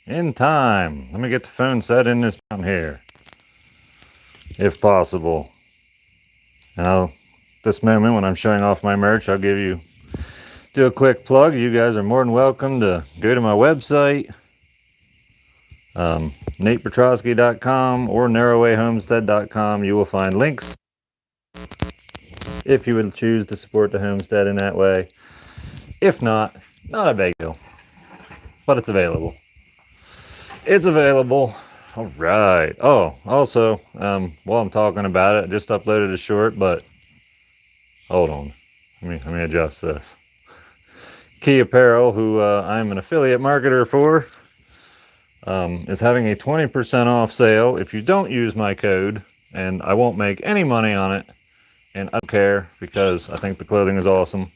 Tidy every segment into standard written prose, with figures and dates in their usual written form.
In time. Let me get the phone set in this down here, if possible. And this moment when I'm showing off my merch, I'll do a quick plug. You guys are more than welcome to go to my website, natepetrosky.com or narrowwayhomestead.com. You will find links if you would choose to support the homestead in that way. If not, not a big deal, but it's available. It's available. All right. Oh, also, while I'm talking about it, I just uploaded a short, but hold on. Let me adjust this. Key Apparel, who I'm an affiliate marketer for, is having a 20% off sale if you don't use my code, and I won't make any money on it, and I don't care because I think the clothing is awesome.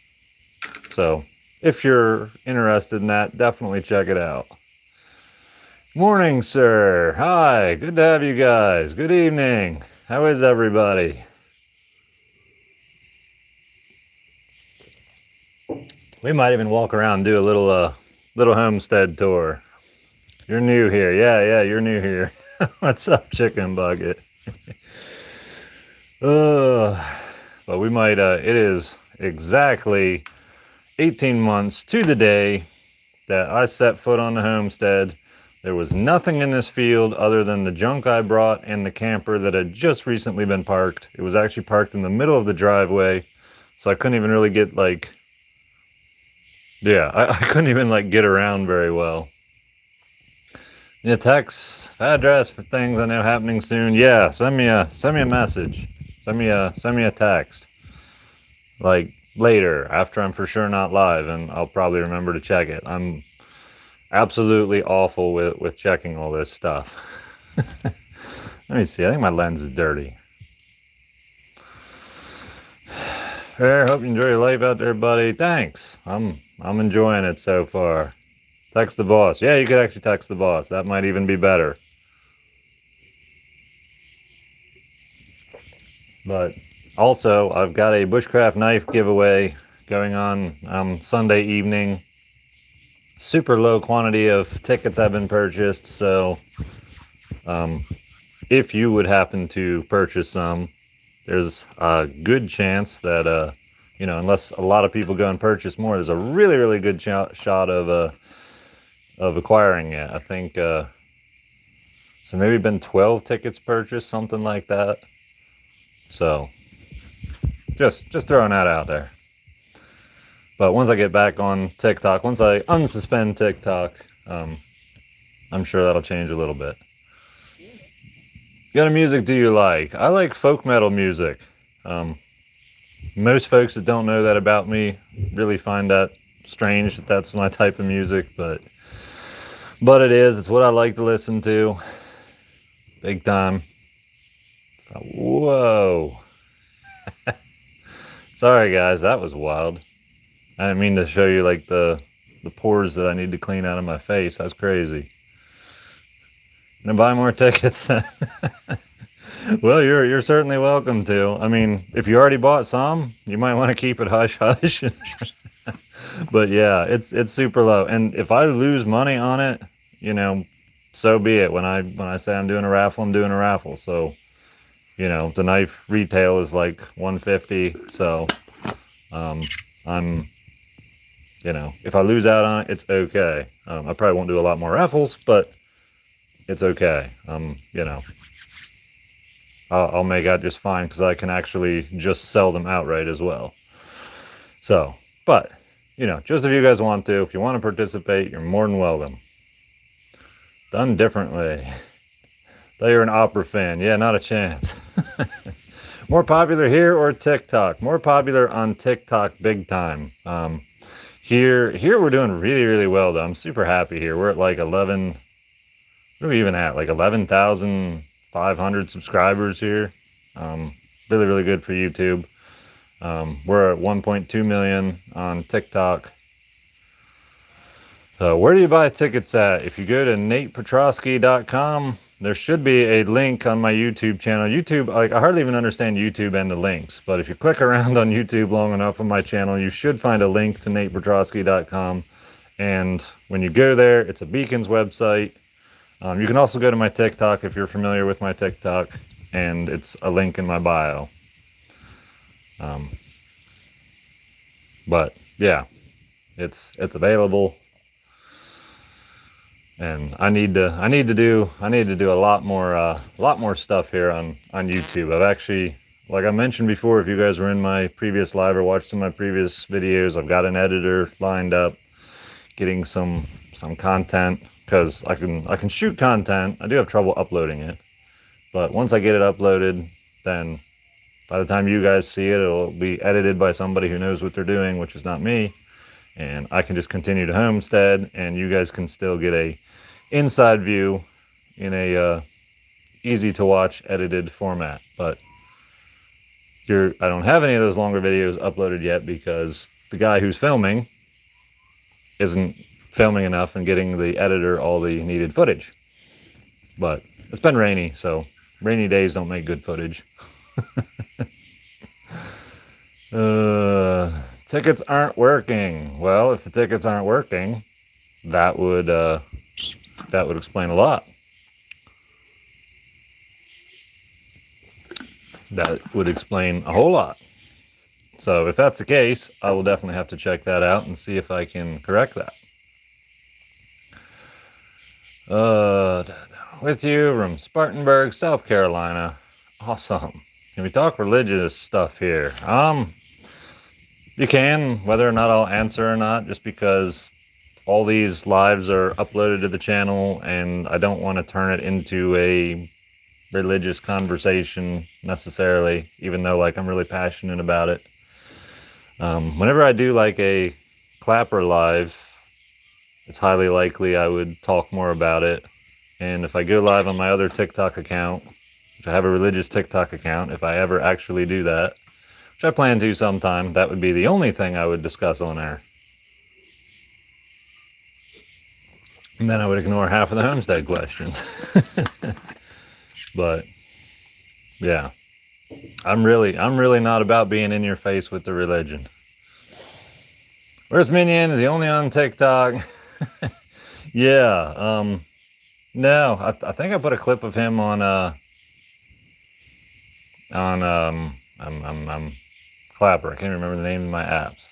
So if you're interested in that, definitely check it out. Morning, sir. Hi, good to have you guys. Good evening. How is everybody? We might even walk around and do a little homestead tour. You're new here. Yeah, you're new here. What's up, chicken bucket? But we might, it is exactly 18 months to the day that I set foot on the homestead. There was nothing in this field other than the junk I brought and the camper that had just recently been parked. It was actually parked in the middle of the driveway, so I couldn't even really get I couldn't even get around very well. Yeah, text address for things I know happening soon. Yeah, send me a message. Send me a text. Later, after I'm for sure not live, and I'll probably remember to check it. I'm absolutely awful with checking all this stuff. Let me see. I think my lens is dirty. Hey, hope you enjoy your life out there, buddy. Thanks. I'm enjoying it so far. Text the boss. Yeah, you could actually text the boss. That might even be better. But also, I've got a bushcraft knife giveaway going on Sunday evening. Super low quantity of tickets have been purchased, so if you would happen to purchase some, there's a good chance that unless a lot of people go and purchase more, there's a really, really good shot of acquiring it. I think so maybe been 12 tickets purchased, something like that. So just throwing that out there. But once I get back on TikTok, once I unsuspend TikTok, I'm sure that'll change a little bit. What kind of music do you like? I like folk metal music. Most folks that don't know that about me really find that strange that that's my type of music, but it is. It's what I like to listen to. Big time. Whoa. Sorry guys, that was wild. I didn't mean to show you the pores that I need to clean out of my face. That's crazy. Gonna buy more tickets then. Well, you're certainly welcome to. I mean, if you already bought some, you might want to keep it hush hush. But yeah, it's super low. And if I lose money on it, so be it. When I say I'm doing a raffle, I'm doing a raffle. So, the knife retail is like $150. So, I'm if I lose out on it, it's okay. I probably won't do a lot more raffles, but it's okay. I'll make out just fine because I can actually just sell them outright as well. So, but, just if you guys want to, if you want to participate, you're more than welcome. Done differently. Thought you were an opera fan. Yeah, not a chance. More popular here or TikTok? More popular on TikTok big time. Here we're doing really, really well though. I'm super happy here. We're at 11, what are we even at? 11,500 subscribers here. Really, really good for YouTube. We're at 1.2 million on TikTok. So where do you buy tickets at? If you go to natepetrosky.com, there should be a link on my YouTube channel. YouTube, I hardly even understand YouTube and the links, but if you click around on YouTube long enough on my channel, you should find a link to natepetrosky.com. And when you go there, it's a Beacons website. You can also go to my TikTok if you're familiar with my TikTok, and it's a link in my bio. But yeah, it's available, and I need to do a lot more stuff here on YouTube. I've actually, like I mentioned before, if you guys were in my previous live or watched some of my previous videos, I've got an editor lined up, getting some content, because I can shoot content. I do have trouble uploading it, but once I get it uploaded, then by the time you guys see it, it'll be edited by somebody who knows what they're doing, which is not me. And I can just continue to homestead, and you guys can still get a inside view in a easy to watch edited format. But I don't have any of those longer videos uploaded yet because the guy who's filming isn't filming enough and getting the editor all the needed footage. But it's been rainy, so rainy days don't make good footage. Tickets aren't working. Well, if the tickets aren't working, that would explain a lot. That would explain a whole lot. So if that's the case, I will definitely have to check that out and see if I can correct that. With you from Spartanburg, South Carolina. Awesome. Can we talk religious stuff here? You can, whether or not I'll answer or not, just because all these lives are uploaded to the channel and I don't want to turn it into a religious conversation necessarily, even though like I'm really passionate about it. Whenever I do like a clapper live, it's highly likely I would talk more about it. And if I go live on my other TikTok account, which I have a religious TikTok account, if I ever actually do that, which I plan to sometime, that would be the only thing I would discuss on there. And then I would ignore half of the homestead questions. But yeah, I'm really not about being in your face with the religion. Where's Minion? Is he only on TikTok? Yeah, no, I think I put a clip of him on Clapper. I can't remember the name of my apps.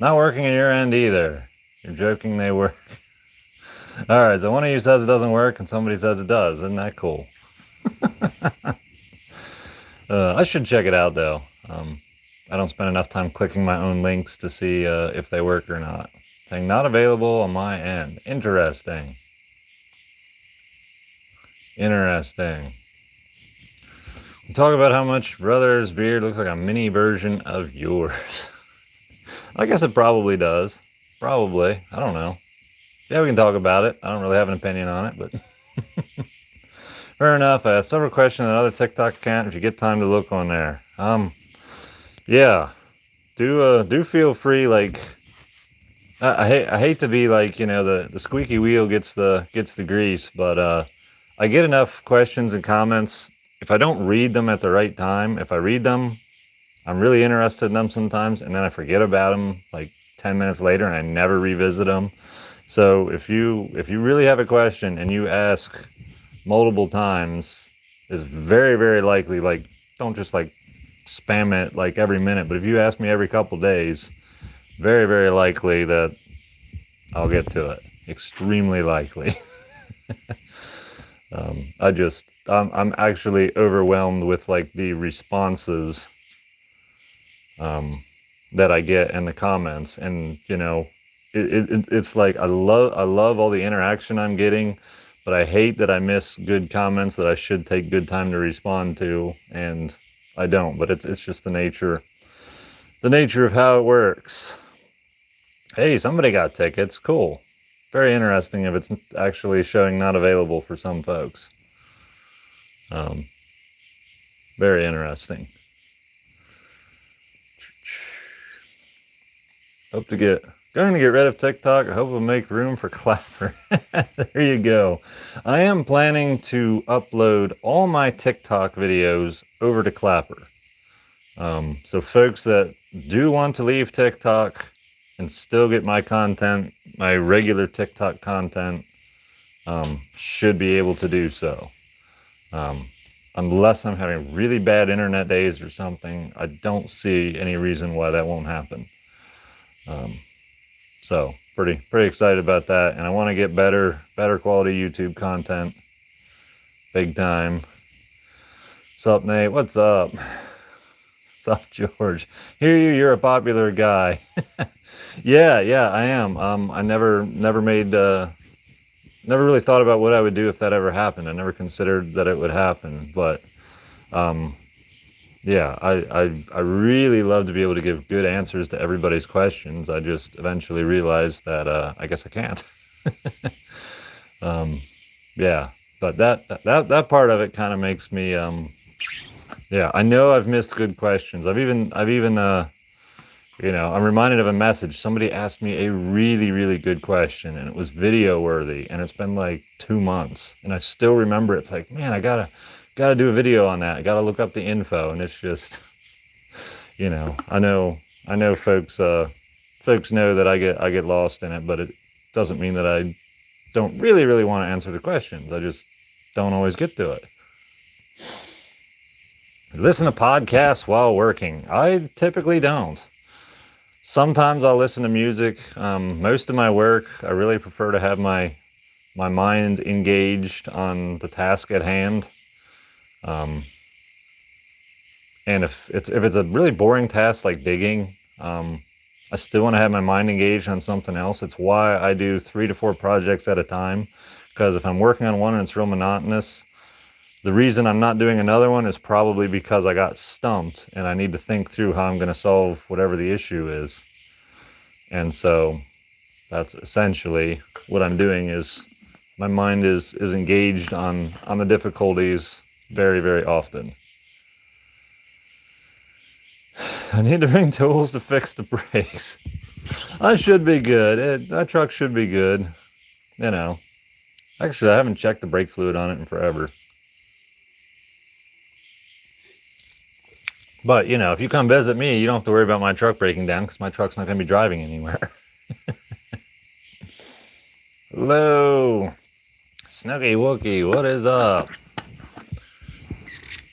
Not working on your end either. You're joking, they work. Alright, so one of you says it doesn't work and somebody says it does. Isn't that cool? I should check it out though. I don't spend enough time clicking my own links to see if they work or not. Saying not available on my end. Interesting. Interesting. We talk about how much brother's beard looks like a mini version of yours. I guess it probably does. Probably. I don't know. Yeah, we can talk about it. I don't really have an opinion on it, but fair enough. Several questions on another TikTok account if you get time to look on there. Yeah. Do feel free, like I hate to be like, you know, the squeaky wheel gets the grease, but I get enough questions and comments. If I don't read them at the right time, if I read them, I'm really interested in them sometimes, and then I forget about them like 10 minutes later and I never revisit them. So if you really have a question and you ask multiple times, it's very, very likely, like, don't just like spam it like every minute, but if you ask me every couple days, very, very likely that I'll get to it. Extremely likely. I'm actually overwhelmed with like the responses that I get in the comments, and you know, it's like I love all the interaction I'm getting, but I hate that I miss good comments that I should take good time to respond to, and I don't. But it's just the nature of how it works. Hey, somebody got tickets. Cool. Very interesting if it's actually showing not available for some folks. Very interesting. Going to get rid of TikTok. I hope it'll make room for Clapper. There you go. I am planning to upload all my TikTok videos over to Clapper. So folks that do want to leave TikTok, and still get my content, my regular TikTok content, should be able to do so. Unless I'm having really bad internet days or something, I don't see any reason why that won't happen. So pretty excited about that, and I want to get better quality YouTube content, big time. What's up, Nate? What's up? What's up, George? Hear you, you're a popular guy. Yeah, I am. I never really thought about what I would do if that ever happened. I never considered that it would happen, but yeah, I really love to be able to give good answers to everybody's questions. I just eventually realized that I guess I can't. Yeah, but that part of it kind of makes me yeah, I know I've missed good questions. I've even you know, I'm reminded of a message. Somebody asked me a really good question, and it was video worthy, and it's been like 2 months, and I still remember it. It's like, man, I gotta do a video on that. I gotta look up the info, and it's just, you know, I know folks know that I get lost in it, but it doesn't mean that I don't really want to answer the questions. I just don't always get to it. Listen to podcasts while working. I typically don't. Sometimes I'll listen to music. Most of my work, I really prefer to have my mind engaged on the task at hand. And if it's a really boring task like digging, I still want to have my mind engaged on something else. It's why I do 3 to 4 projects at a time, because if I'm working on one and it's real monotonous, the reason I'm not doing another one is probably because I got stumped and I need to think through how I'm going to solve whatever the issue is. And so that's essentially what I'm doing, is my mind is engaged on the difficulties very often. I need to bring tools to fix the brakes. I should be good. That truck should be good. You know, actually, I haven't checked the brake fluid on it in forever. But, you know, if you come visit me, you don't have to worry about my truck breaking down, because my truck's not going to be driving anywhere. Hello. Snooky Wookie, what is up?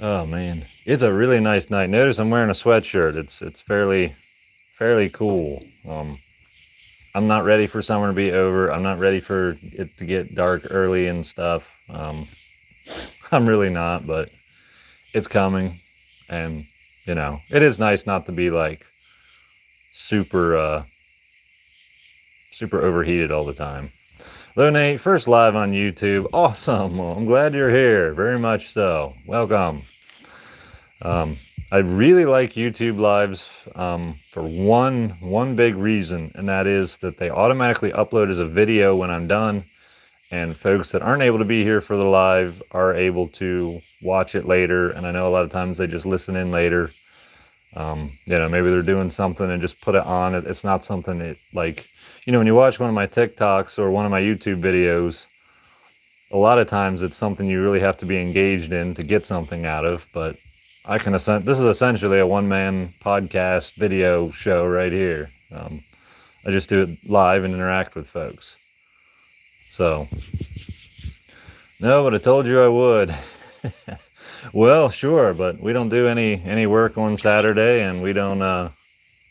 Oh, man. It's a really nice night. Notice I'm wearing a sweatshirt. It's fairly cool. I'm not ready for summer to be over. I'm not ready for it to get dark early and stuff. I'm really not, but it's coming. And, you know, it is nice not to be like super overheated all the time. Hello, Nate, first live on YouTube. Awesome. Well, I'm glad you're here. Very much so. Welcome. I really like YouTube lives for one big reason, and that is that they automatically upload as a video when I'm done, and folks that aren't able to be here for the live are able to watch it later. And I know a lot of times they just listen in later. You know, maybe they're doing something and just put it on. It's not something that, like, you know, when you watch one of my TikToks or one of my YouTube videos, a lot of times it's something you really have to be engaged in to get something out of. But this is essentially a one-man podcast video show right here. I just do it live and interact with folks. So, no, but I told you I would. Well, sure, but we don't do any work on Saturday, and we don't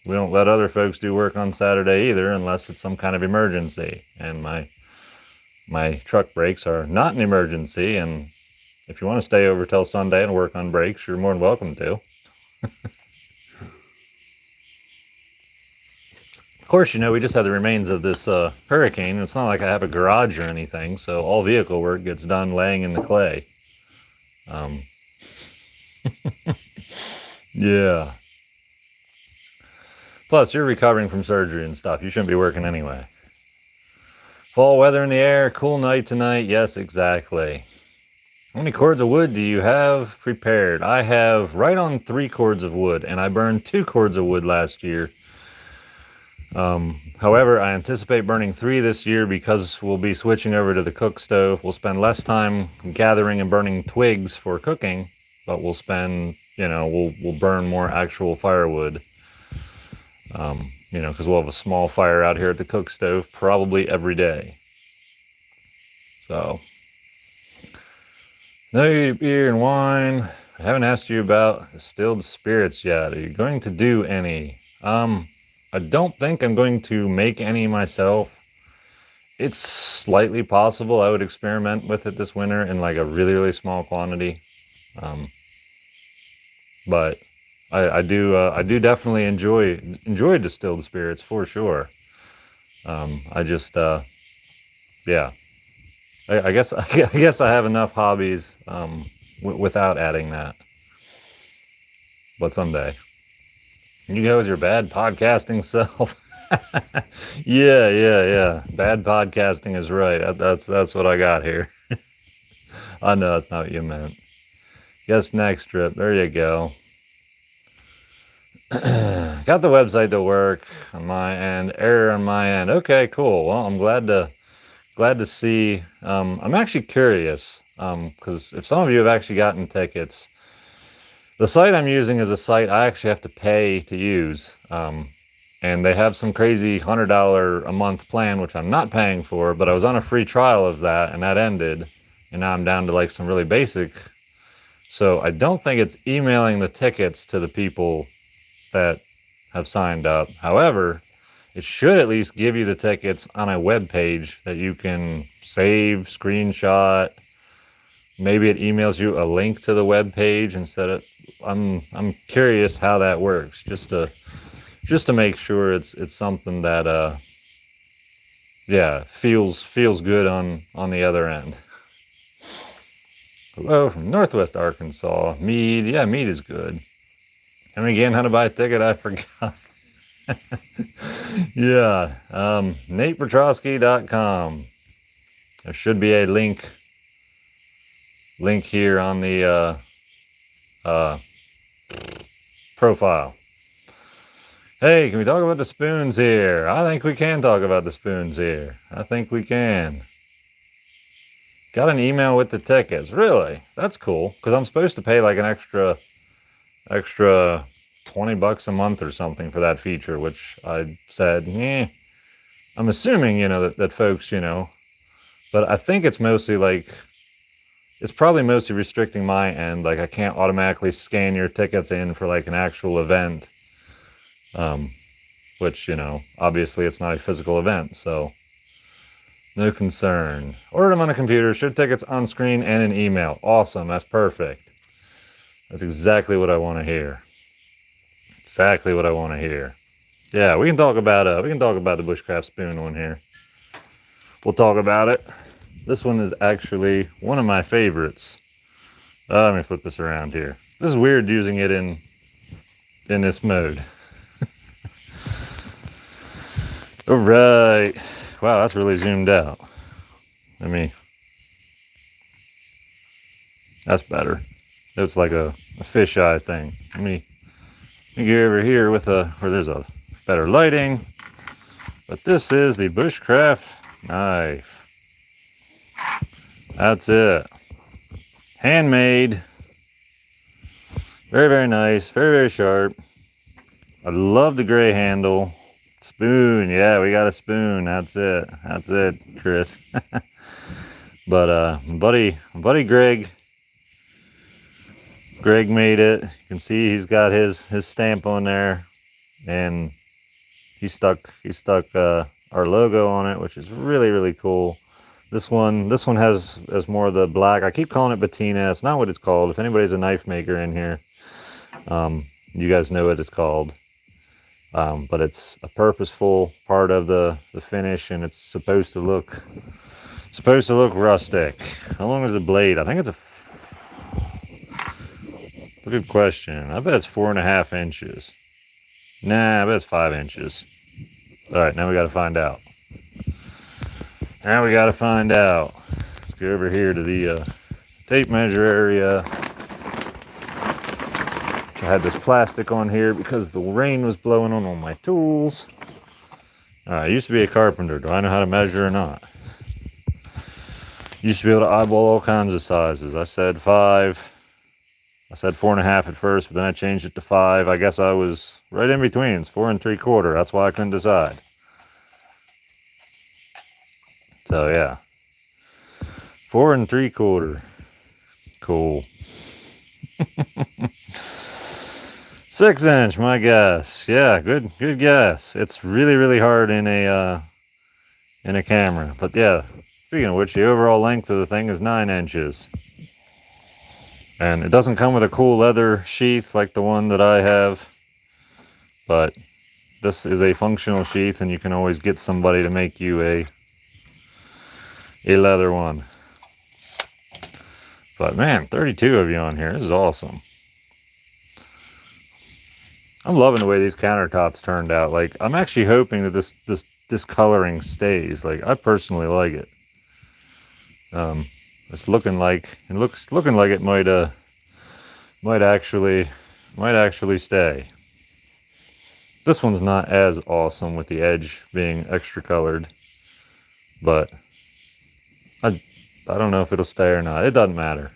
let other folks do work on Saturday either, unless it's some kind of emergency. And my truck brakes are not an emergency, and if you want to stay over till Sunday and work on brakes, you're more than welcome to. Of course, you know, we just had the remains of this hurricane. It's not like I have a garage or anything, so all vehicle work gets done laying in the clay. Yeah. Plus, you're recovering from surgery and stuff. You shouldn't be working anyway. Fall weather in the air, cool night tonight. Yes, exactly. How many cords of wood do you have prepared? I have right on 3 cords of wood, and I burned 2 cords of wood last year. However, I anticipate burning 3 this year because we'll be switching over to the cook stove. We'll spend less time gathering and burning twigs for cooking, but we'll spend, you know, we'll burn more actual firewood. you know, because we'll have a small fire out here at the cook stove probably every day. So, no beer and wine. I haven't asked you about distilled spirits yet. Are you going to do any? I don't think I'm going to make any myself. It's slightly possible I would experiment with it this winter in like a really, really small quantity. But I do definitely enjoy distilled spirits for sure. I just yeah. I guess I have enough hobbies without adding that. But someday. You go with your bad podcasting self. Yeah. Bad podcasting is right. That's what I got here. I know that's not what you meant. Guess next trip. There you go. Got the website to work on my end. Error on my end. Okay, cool. Well, I'm glad to see. I'm actually curious because if some of you have actually gotten tickets, the site I'm using is a site I actually have to pay to use. And they have some crazy $100 a month plan, which I'm not paying for, but I was on a free trial of that and that ended. And now I'm down to like some really basic. So I don't think it's emailing the tickets to the people that have signed up. However, it should at least give you the tickets on a web page that you can save, screenshot. Maybe it emails you a link to the web page instead of. I'm curious how that works, just to make sure it's something that feels good on the other end. Hello from Northwest Arkansas. Mead, yeah, mead is good. And again, how to buy a ticket, I forgot. Yeah, NatePetrosky.com. There should be a link here on the profile. Hey, can we talk about the spoons here? I think we can talk about the spoons here. I think we can. Got an email with the tickets. Really? That's cool. Because I'm supposed to pay like an extra $20 a month or something for that feature, which I said, I'm assuming, that folks, but I think it's mostly like, it's probably mostly restricting my end. Like I can't automatically scan your tickets in for like an actual event. Which, obviously it's not a physical event, so no concern. Ordered them on a computer, showed tickets on screen and an email. Awesome, that's perfect. That's exactly what I want to hear. Exactly what I want to hear. Yeah, we can talk about the Bushcraft Spoon one here. We'll talk about it. This one is actually one of my favorites. Let me flip this around here. This is weird using it in this mode. All right. Wow, that's really zoomed out. That's better. It's like a fisheye thing. Let me get over here where there's a better lighting. But this is the Bushcraft knife. That's it. Handmade. Very, very nice. Very, very sharp. I love the gray handle. Spoon. Yeah, we got a spoon. That's it, Chris. But my buddy Greg made it. You can see he's got his stamp on there, and he stuck our logo on it, which is really, really cool. This one has more of the black. I keep calling it patina. It's not what it's called. If anybody's a knife maker in here, you guys know what it's called. But it's a purposeful part of the finish, and it's supposed to look rustic. How long is the blade? I think it's a good question. I bet it's 4.5 inches. Nah, I bet it's 5 inches. All right, now we got to find out. Let's go over here to the tape measure area. I had this plastic on here because the rain was blowing on all my tools. I used to be a carpenter. Do I know how to measure or not? Used to be able to eyeball all kinds of sizes. I said 5. I said 4.5 at first, but then I changed it to 5. I guess I was right in between. It's 4 3/4. That's why I couldn't decide. So yeah, 4 3/4. Cool. 6-inch, my guess. Yeah, good guess. It's really hard in a camera. But yeah, speaking of which, the overall length of the thing is 9 inches. And it doesn't come with a cool leather sheath like the one that I have, but this is a functional sheath, and you can always get somebody to make you a leather one. But man, 32 of you on here. This is awesome. I'm loving the way these countertops turned out. Like, I'm actually hoping that this coloring stays. Like, I personally like it. It's looking like it might actually stay. This one's not as awesome with the edge being extra colored, but I don't know if it'll stay or not. It doesn't matter.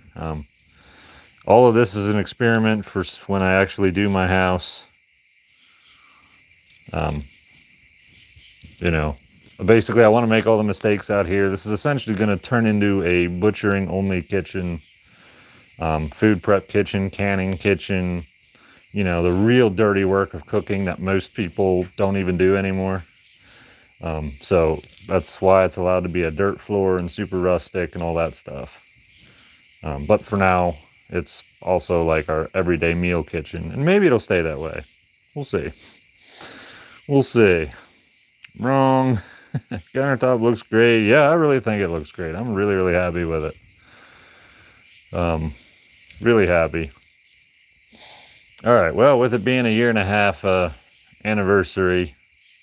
All of this is an experiment for when I actually do my house. You know, basically I want to make all the mistakes out here. This is essentially going to turn into a butchering only kitchen, food prep kitchen, canning kitchen, you know, the real dirty work of cooking that most people don't even do anymore. So that's why it's allowed to be a dirt floor and super rustic and all that stuff. But for now, it's also like our everyday meal kitchen, and maybe it'll stay that way. We'll see. We'll see. Wrong. Countertop looks great. Yeah, I really think it looks great. I'm really happy with it. Really happy. All right, well, with it being a 1.5 year anniversary,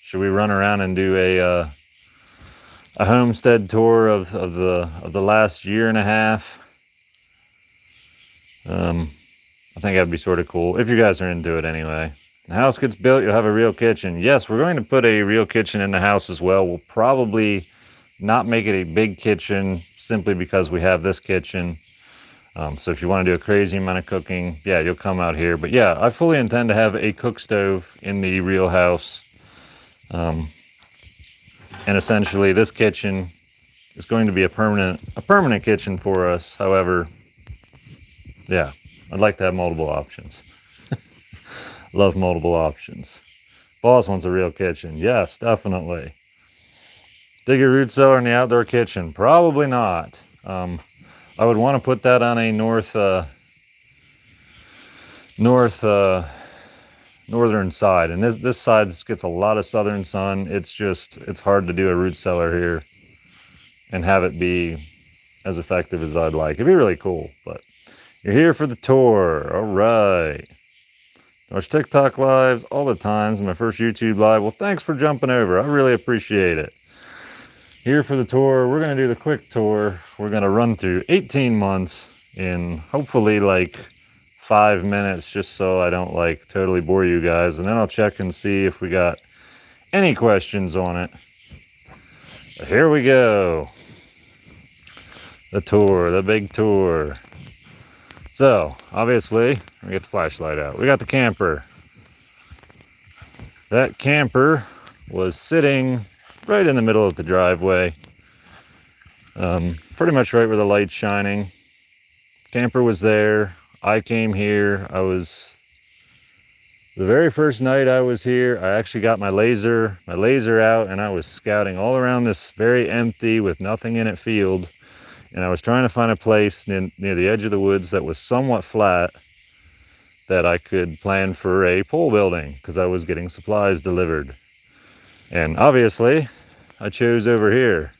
should we run around and do a homestead tour of the last 1.5 years? I think that'd be sort of cool if you guys are into it anyway. The house gets built, you'll have a real kitchen. Yes, we're going to put a real kitchen in the house as well. We'll probably not make it a big kitchen simply because we have this kitchen. So if you want to do a crazy amount of cooking, yeah, you'll come out here. But yeah, I fully intend to have a cook stove in the real house. And essentially this kitchen is going to be a permanent kitchen for us. However, yeah, I'd like to have multiple options. Love multiple options. Boss wants a real kitchen. Yes, definitely. Dig a root cellar in the outdoor kitchen? Probably not. I would want to put that on a northern side, and this side gets a lot of southern sun. It's hard to do a root cellar here and have it be as effective as I'd like. It'd be really cool, but you're here for the tour. All right. Watch TikTok lives all the times. My first YouTube live. Well, thanks for jumping over. I really appreciate it. Here for the tour. We're going to do the quick tour. We're going to run through 18 months in hopefully like 5 minutes, just so I don't like totally bore you guys. And then I'll check and see if we got any questions on it. But here we go. The tour, the big tour. So, obviously, let me get the flashlight out. We got the camper. That camper was sitting right in the middle of the driveway. Pretty much right where the light's shining. Camper was there. I came here. The very first night I was here, I actually got my laser out, and I was scouting all around this very empty with nothing in it field. And I was trying to find a place near the edge of the woods that was somewhat flat that I could plan for a pole building, because I was getting supplies delivered. And obviously, I chose over here.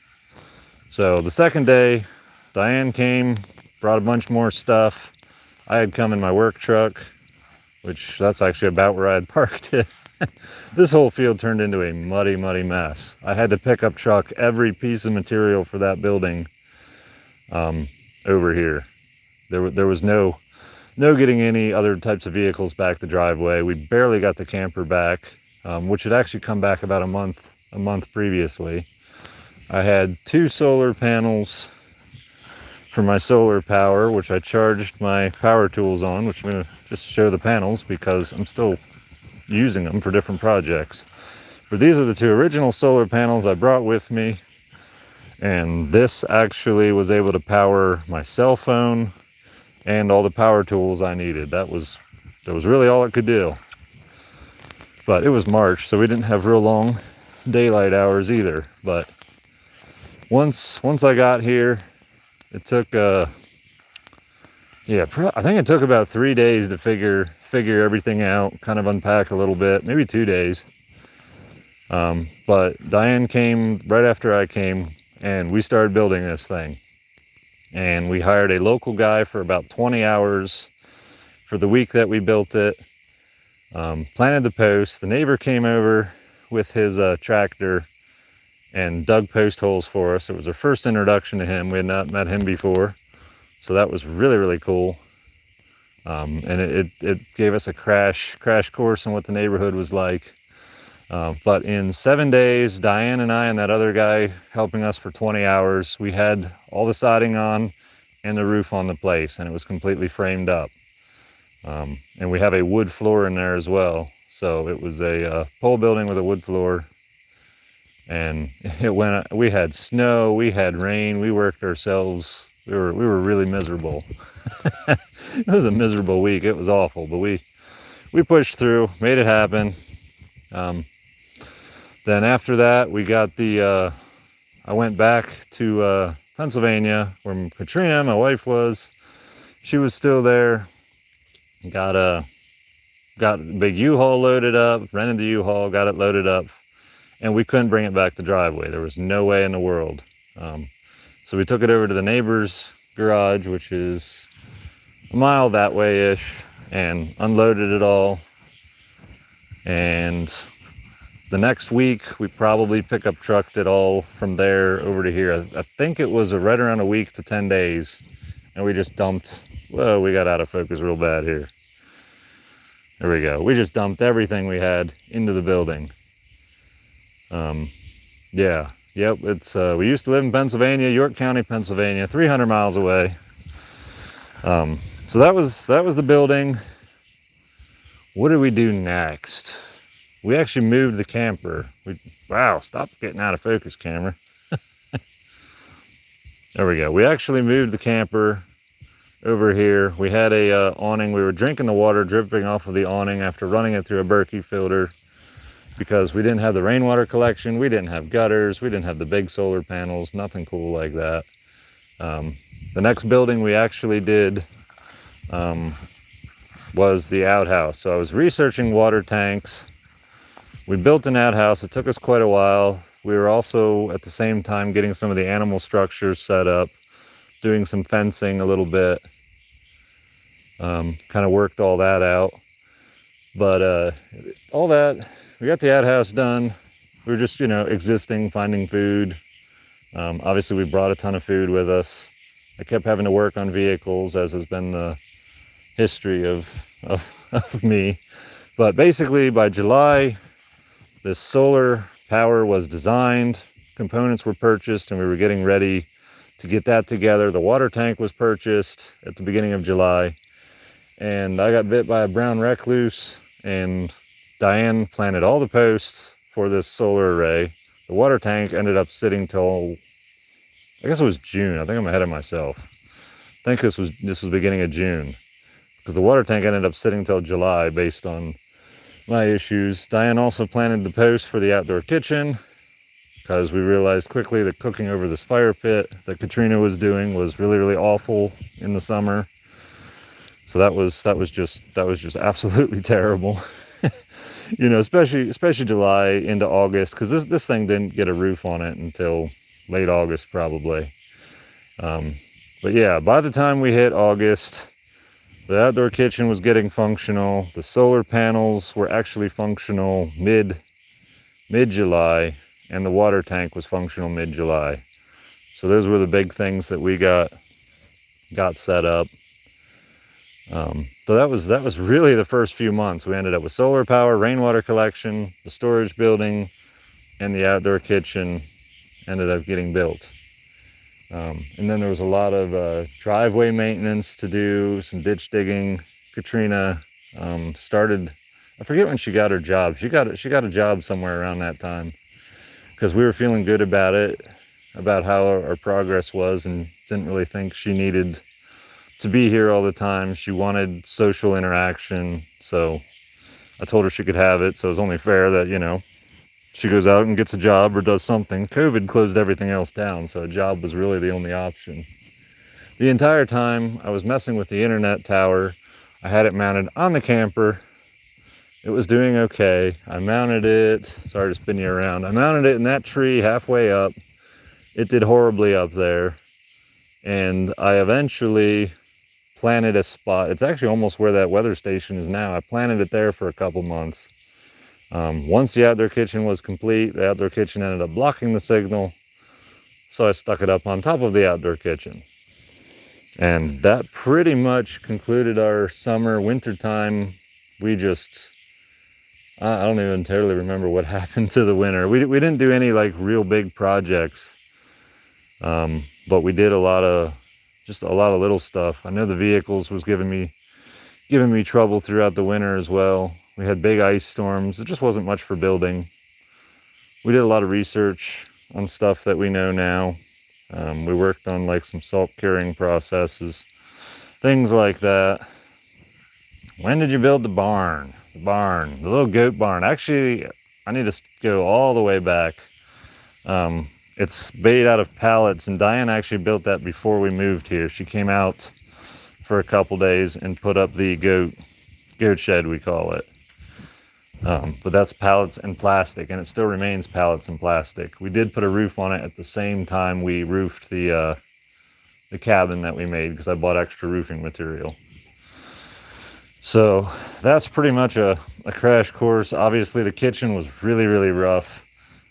So the second day, Diane came, brought a bunch more stuff. I had come in my work truck, which that's actually about where I had parked it. This whole field turned into a muddy mess. I had to pick up truck every piece of material for that building over here. There was no getting any other types of vehicles back the driveway. We barely got the camper back, which had actually come back about a month previously. I had 2 solar panels for my solar power, which I charged my power tools on, which I'm going to just show the panels because I'm still using them for different projects. But these are the two original solar panels I brought with me, and this actually was able to power my cell phone and all the power tools I needed. That was really all it could do. But it was March, so we didn't have real long daylight hours either. But once I got here, it took I think it took about 3 days to figure everything out, kind of unpack a little bit, maybe 2 days. But Diane came right after I came, and we started building this thing. And we hired a local guy for about 20 hours for the week that we built it. Planted the posts. The neighbor came over with his tractor and dug post holes for us. It was our first introduction to him. We had not met him before, so that was really, really cool. And it gave us a crash course on what the neighborhood was like. But in 7 days, Diane and I and that other guy helping us for 20 hours, we had all the siding on and the roof on the place, and it was completely framed up. And we have a wood floor in there as well. So it was a pole building with a wood floor. And we had snow, we had rain, we worked ourselves. We were really miserable. It was a miserable week. It was awful, but we pushed through, made it happen. Then after that, we got I went back to Pennsylvania, where Katrina, my wife, was. She was still there. Got the big U-Haul loaded up, rented the U-Haul, got it loaded up, and we couldn't bring it back the driveway. There was no way in the world. So we took it over to the neighbor's garage, which is a mile that way-ish, and unloaded it all. And the next week, we probably pickup trucked it all from there over to here. I think it was right around a week to 10 days. And we just dumped, whoa, we got out of focus real bad here. There we go. We just dumped everything we had into the building. Yeah, yep, we used to live in Pennsylvania, York County, Pennsylvania, 300 miles away. So that was the building. What did we do next? We actually moved the camper. Wow, stop getting out of focus, camera. There we go. We actually moved the camper over here. We had a awning. We were drinking the water dripping off of the awning after running it through a Berkey filter because we didn't have the rainwater collection. We didn't have gutters. We didn't have the big solar panels. Nothing cool like that. The next building we actually did was the outhouse. So I was researching water tanks. We built an outhouse. It took us quite a while. We were also at the same time getting some of the animal structures set up, doing some fencing a little bit. Kind of worked all that out. But all that, we got the outhouse done. We were just, existing, finding food. Obviously, we brought a ton of food with us. I kept having to work on vehicles, as has been the history of me. But basically, by July, this solar power was designed, components were purchased, and we were getting ready to get that together. The water tank was purchased at the beginning of July, and I got bit by a brown recluse, and Diane planted all the posts for this solar array. The water tank ended up sitting till, I guess it was June. I think I'm ahead of myself. I think this was beginning of June, because the water tank ended up sitting till July based on my issues. Diane also planted the posts for the outdoor kitchen because we realized quickly that cooking over this fire pit that Katrina was doing was really, really awful in the summer. So that was just absolutely terrible. Especially July into August, because this thing didn't get a roof on it until late August probably. But yeah, by the time we hit August, the outdoor kitchen was getting functional. The solar panels were actually functional mid-July, and the water tank was functional mid-July. So those were the big things that we got set up. So that was really the first few months. We ended up with solar power, rainwater collection, the storage building, and the outdoor kitchen ended up getting built. And then there was a lot of driveway maintenance to do, some ditch digging. Katrina started, I forget when she got her job. She got a job somewhere around that time, because we were feeling good about it, about how our progress was, and didn't really think she needed to be here all the time. She wanted social interaction, so I told her she could have it. So it was only fair that, you know, she goes out and gets a job or does something. COVID closed everything else down, so a job was really the only option. The entire time I was messing with the internet tower. I had it mounted on the camper. It was doing okay. I mounted it, sorry to spin you around. I mounted it in that tree halfway up. It did horribly up there. And I eventually planted a spot. It's actually almost where that weather station is now. I planted it there for a couple months. Once the outdoor kitchen was complete, the outdoor kitchen ended up blocking the signal. So I stuck it up on top of the outdoor kitchen. And that pretty much concluded our summer. Winter time, we just, I don't even entirely remember what happened to the winter. We didn't do any like real big projects, but we did just a lot of little stuff. I know the vehicles was giving me trouble throughout the winter as well. We had big ice storms. It just wasn't much for building. We did a lot of research on stuff that we know now. We worked on like some salt curing processes, things like that. When did you build the barn? The little goat barn. Actually, I need to go all the way back. It's made out of pallets, and Diane actually built that before we moved here. She came out for a couple days and put up the goat shed, we call it. But that's pallets and plastic, and it still remains pallets and plastic. We did put a roof on it at the same time we roofed the cabin that we made, because I bought extra roofing material. So that's pretty much a crash course. Obviously the kitchen was really, really rough.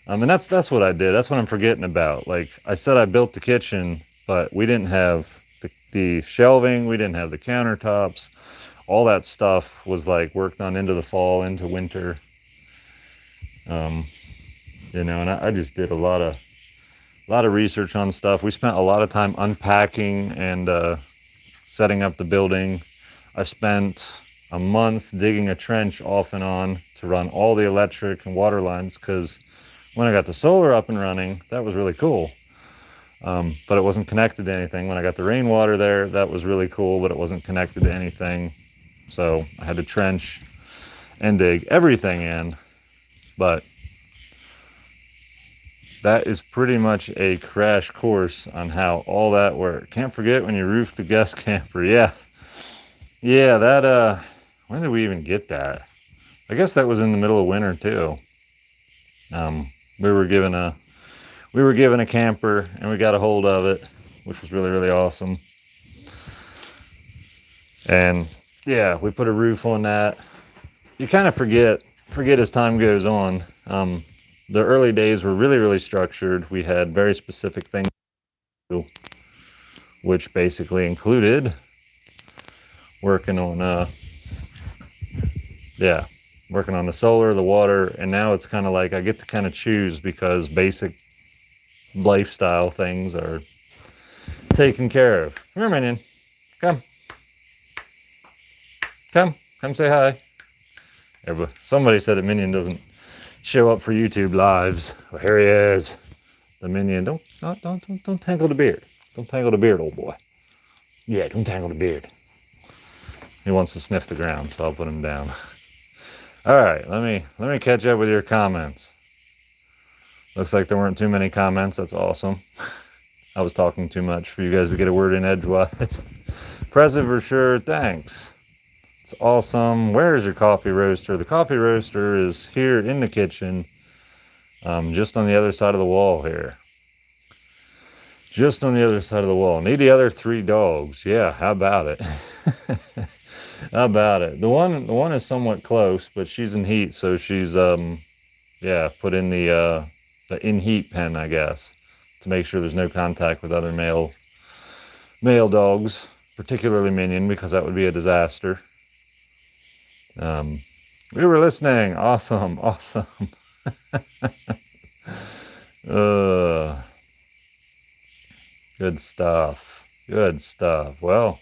And that's what I did. That's what I'm forgetting about. Like I said, I built the kitchen, but we didn't have the shelving. We didn't have the countertops. All that stuff was like worked on into the fall, into winter. You know, and I just did a lot of research on stuff. We spent a lot of time unpacking and setting up the building. I spent a month digging a trench off and on to run all the electric and water lines, because when I got the solar up and running, that was really cool. But it wasn't connected to anything. When I got the rainwater there, that was really cool, but it wasn't connected to anything. So I had to trench and dig everything in. But that is pretty much a crash course on how all that worked. Can't forget when you roofed the guest camper. Yeah, that, when did we even get that? I guess that was in the middle of winter too. We were given a camper, and we got a hold of it, which was really, really awesome. And yeah, we put a roof on that. You kind of forget as time goes on. The early days were really, really structured. We had very specific things to do, which basically included working on the solar, the water, and now it's kind of like I get to kind of choose, because basic lifestyle things are taken care of. Come here, Minion. Come say hi. Somebody said that Minion doesn't show up for YouTube lives. Well, here he is. The Minion. Don't tangle the beard. Don't tangle the beard, old boy. Yeah, don't tangle the beard. He wants to sniff the ground, so I'll put him down. All right, let me catch up with your comments. Looks like there weren't too many comments. That's awesome. I was talking too much for you guys to get a word in edgewise. Impressive for sure. Thanks. It's awesome. Where is your coffee roaster? The coffee roaster is here in the kitchen, just on the other side of the wall here. Just on the other side of the wall. Need the other 3 dogs. Yeah, how about it? How about it? The one is somewhat close, but she's in heat, so she's put in the in heat pen, I guess, to make sure there's no contact with other male dogs, particularly Minion, because that would be a disaster. We were listening. Awesome. Good stuff. Good stuff. Well,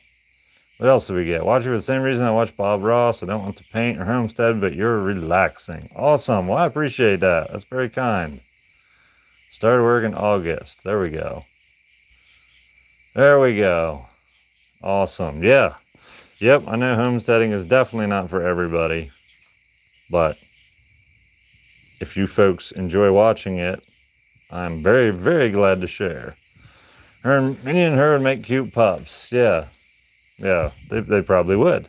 what else do we get? Watch you for the same reason I watch Bob Ross. I don't want to paint or homestead, but you're relaxing. Awesome. Well, I appreciate that. That's very kind. Started work in August. There we go. There we go. Awesome. Yeah. Yep, I know homesteading is definitely not for everybody. But if you folks enjoy watching it, I'm very, very glad to share. Me and her would make cute pups. Yeah. Yeah, they probably would.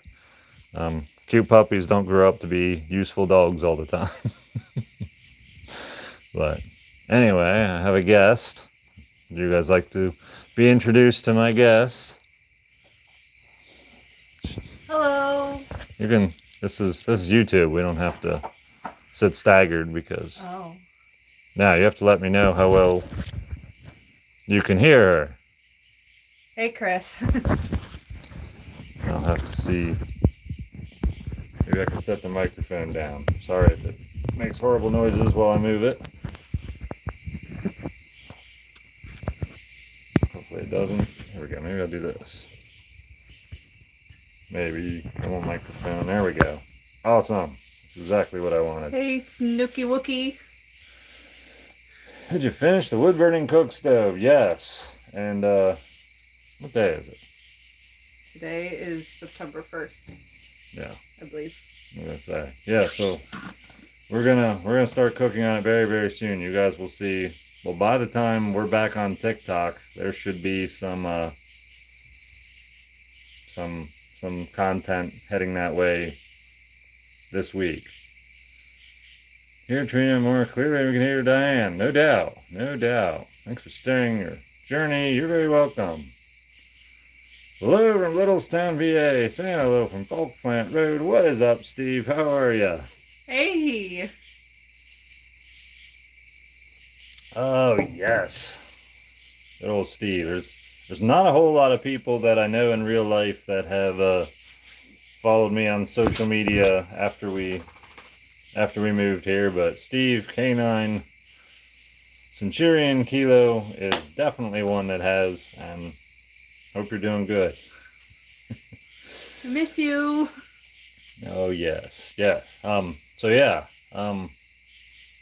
Cute puppies don't grow up to be useful dogs all the time. But anyway, I have a guest. Would you guys like to be introduced to my guest? Hello. You can. This is YouTube. We don't have to sit staggered because. Oh. Now you have to let me know how well you can hear her. Hey, Chris. I'll have to see. Maybe I can set the microphone down. Sorry if it makes horrible noises while I move it. Hopefully it doesn't. Here we go. Maybe I'll do this. Maybe I want microphone. There we go. Awesome. That's exactly what I wanted. Hey, Snooky Wookie. Did you finish the wood burning cook stove? Yes. And what day is it? Today is September 1st. Yeah. I believe. What did I say? Yeah, so we're gonna start cooking on it very, very soon. You guys will see. Well, by the time we're back on TikTok, there should be some content heading that way this week. Hear Trina more clearly, we can hear Diane. No doubt. No doubt. Thanks for sharing your journey. You're very welcome. Hello from Littlestown, VA. Saying hello from Bulk Plant Road. What is up, Steve? How are you? Hey. Oh, yes. Good old Steve. There's not a whole lot of people that I know in real life that have followed me on social media after we moved here, but Steve K9 Centurion Kilo is definitely one that has, and hope you're doing good. I miss you. Oh yes, yes. So yeah, I'll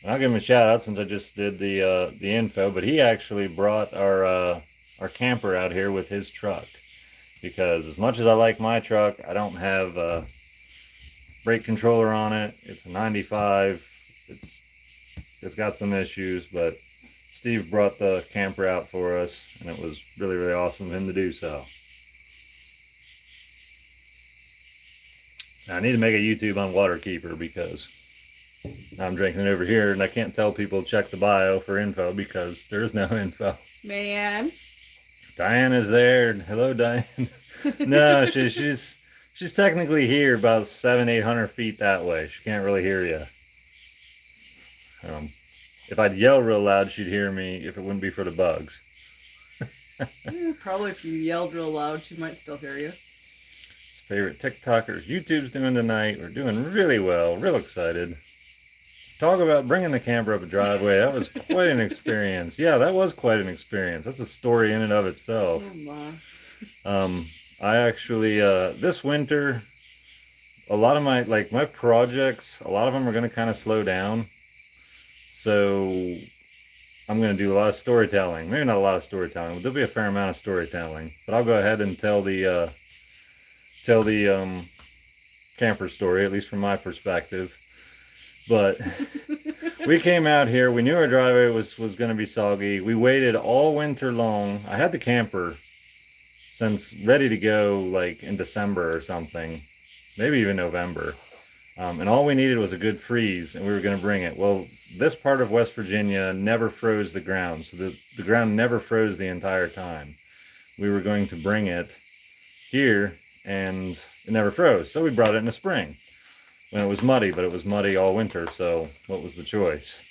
give him a shout out since I just did the info, but he actually brought our camper out here with his truck, because as much as I like my truck, I don't have a brake controller on it. It's a 95. It's got some issues, but Steve brought the camper out for us, and it was really, really awesome of him to do so. Now, I need to make a YouTube on Waterkeeper because I'm drinking it over here, and I can't tell people to check the bio for info because there's no info. Man. Diane is there. Hello, Diane. No, she's technically here about 700-800 feet that way. She can't really hear you. If I'd yell real loud, she'd hear me if it wouldn't be for the bugs. Probably if you yelled real loud, she might still hear you. It's favorite TikTokers. YouTube's doing tonight. We're doing really well. Real excited. Talk about bringing the camper up a driveway. That was quite an experience. Yeah, that was quite an experience. That's a story in and of itself. Oh my. I actually, this winter, a lot of my projects, a lot of them are going to kind of slow down. So I'm going to do a lot of storytelling. Maybe not a lot of storytelling, but there'll be a fair amount of storytelling. But I'll go ahead and tell the camper story, at least from my perspective. But we came out here. We knew our driveway was going to be soggy. We waited all winter long. I had the camper since ready to go like in December or something, maybe even November. And all we needed was a good freeze, and we were going to bring it. Well, this part of West Virginia never froze the ground, so the ground never froze the entire time. We were going to bring it here, and it never froze. So we brought it in the spring when it was muddy, but it was muddy all winter, so what was the choice?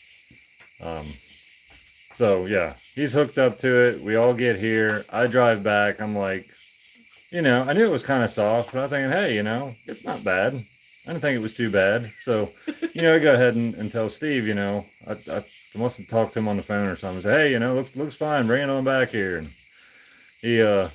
So yeah, he's hooked up to it. We all get here. I drive back. I'm like, I knew it was kind of soft, but I'm thinking, hey, it's not bad. I didn't think it was too bad. So, I go ahead and tell Steve, I must have talked to him on the phone or something. Say, hey, looks fine. Bring it on back here. And He's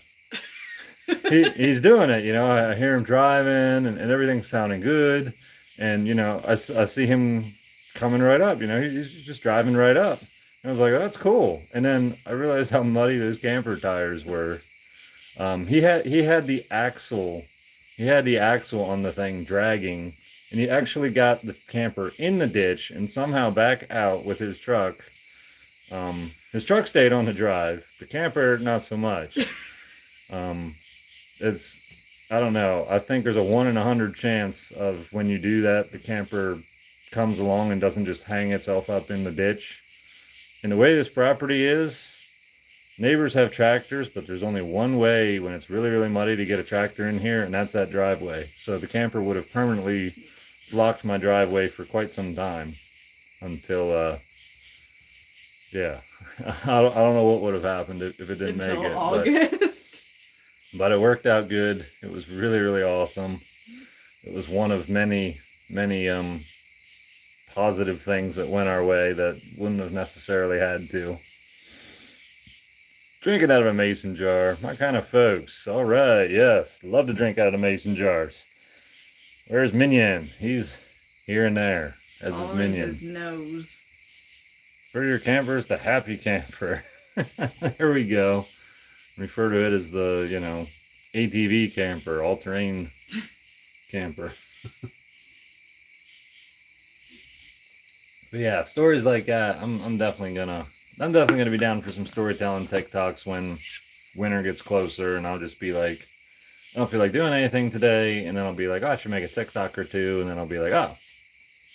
doing it, you know. I hear him driving, and everything's sounding good, and you know, I see him coming right up. You know, he's just driving right up. And I was like, oh, that's cool. And then I realized how muddy those camper tires were. He had the axle, on the thing dragging, and he actually got the camper in the ditch and somehow back out with his truck. His truck stayed on the drive. The camper, not so much. It's, I don't know. I think there's a 1 in 100 chance of when you do that, the camper comes along and doesn't just hang itself up in the ditch. And the way this property is, neighbors have tractors, but there's only one way when it's really, really muddy to get a tractor in here, and that's that driveway. So the camper would have permanently blocked my driveway for quite some time until, yeah, I don't know what would have happened if it didn't Until make it. August. But it worked out good. It was really, really awesome. It was one of many, many positive things that went our way that wouldn't have necessarily had to. Drinking out of a mason jar, my kind of folks. All right, yes, love to drink out of mason jars. Where's Minion? He's here and there as his Following minion. his nose. For your campers, the happy camper. There we go. Refer to it as the, you know, ATV camper, all-terrain camper. But yeah, stories like that, I'm definitely gonna be down for some storytelling TikToks when winter gets closer, and I'll just be like, I don't feel like doing anything today, and then I'll be like, oh, I should make a TikTok or two, and then I'll be like, oh,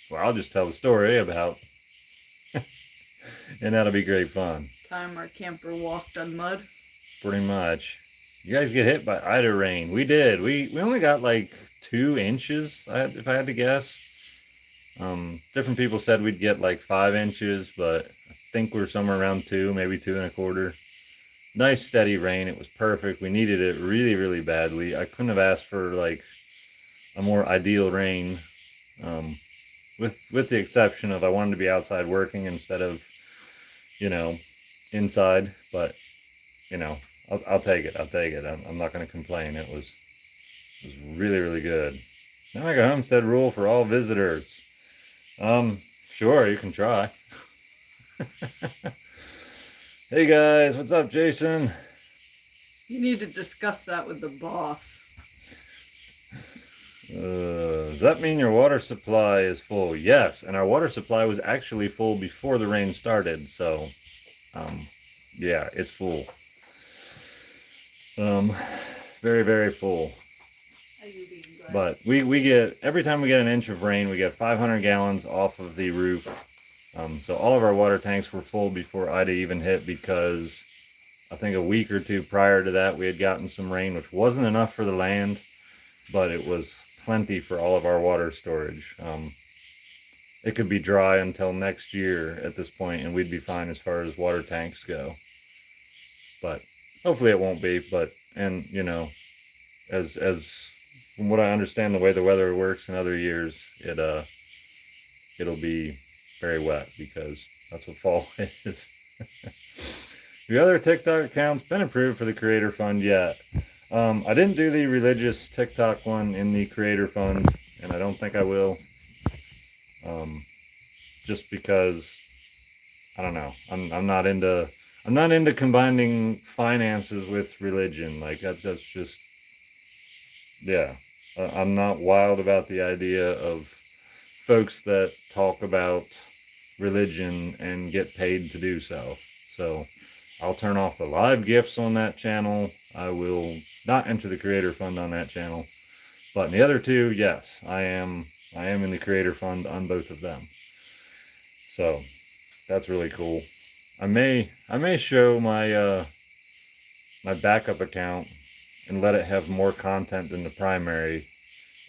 well, I'll just tell the story about, and that'll be great fun. Time our camper walked on mud. Pretty much. You guys get hit by Ida rain. We did. We only got like 2 inches, if I had to guess. Different people said we'd get like 5 inches, but I think we're somewhere around 2, maybe 2.25. Nice steady rain. It was perfect. We needed it really, really badly. I couldn't have asked for like a more ideal rain. With the exception of I wanted to be outside working instead of, you know, inside. But you know, I'll take it. I'll take it. I'm not going to complain. It was really, really good. Now I got a homestead rule for all visitors. Sure, you can try. Hey guys, what's up, Jason? You need to discuss that with the boss. Does that mean your water supply is full? Yes, and our water supply was actually full before the rain started, so yeah, it's full. Very, very full. But we get, every time we get an inch of rain, we get 500 gallons off of the roof. So all of our water tanks were full before Ida even hit, because I think a week or 2 prior to that we had gotten some rain, which wasn't enough for the land, but it was plenty for all of our water storage. It could be dry until next year at this point, and we'd be fine as far as water tanks go. But hopefully it won't be. But, and you know, as from what I understand, the way the weather works in other years, it'll be very wet, because that's what fall is. The other TikTok account's been approved for the Creator Fund yet. I didn't do the religious TikTok one in the Creator Fund, and I don't think I will. Just because, I don't know, I'm not into combining finances with religion. Like that's just, yeah. I'm not wild about the idea of folks that talk about religion and get paid to do so. So I'll turn off the live gifts on that channel. I will not enter the Creator Fund on that channel. But in the other 2, yes, I am in the Creator Fund on both of them. So that's really cool. I may show my my backup account and let it have more content than the primary,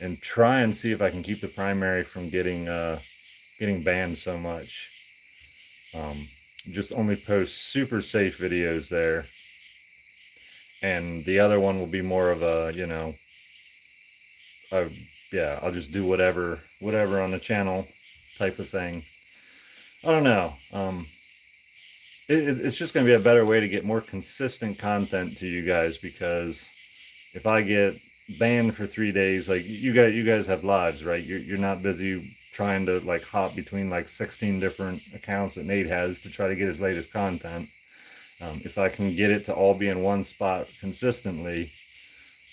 and try and see if I can keep the primary from getting banned so much. Just only post super safe videos there, and the other one will be more of a, you know, yeah, I'll just do whatever on the channel type of thing. I don't know. it's just going to be a better way to get more consistent content to you guys, because if I get banned for 3 days, like you guys have lives, right? You're not busy trying to like hop between like 16 different accounts that Nate has to try to get his latest content. If I can get it to all be in one spot consistently,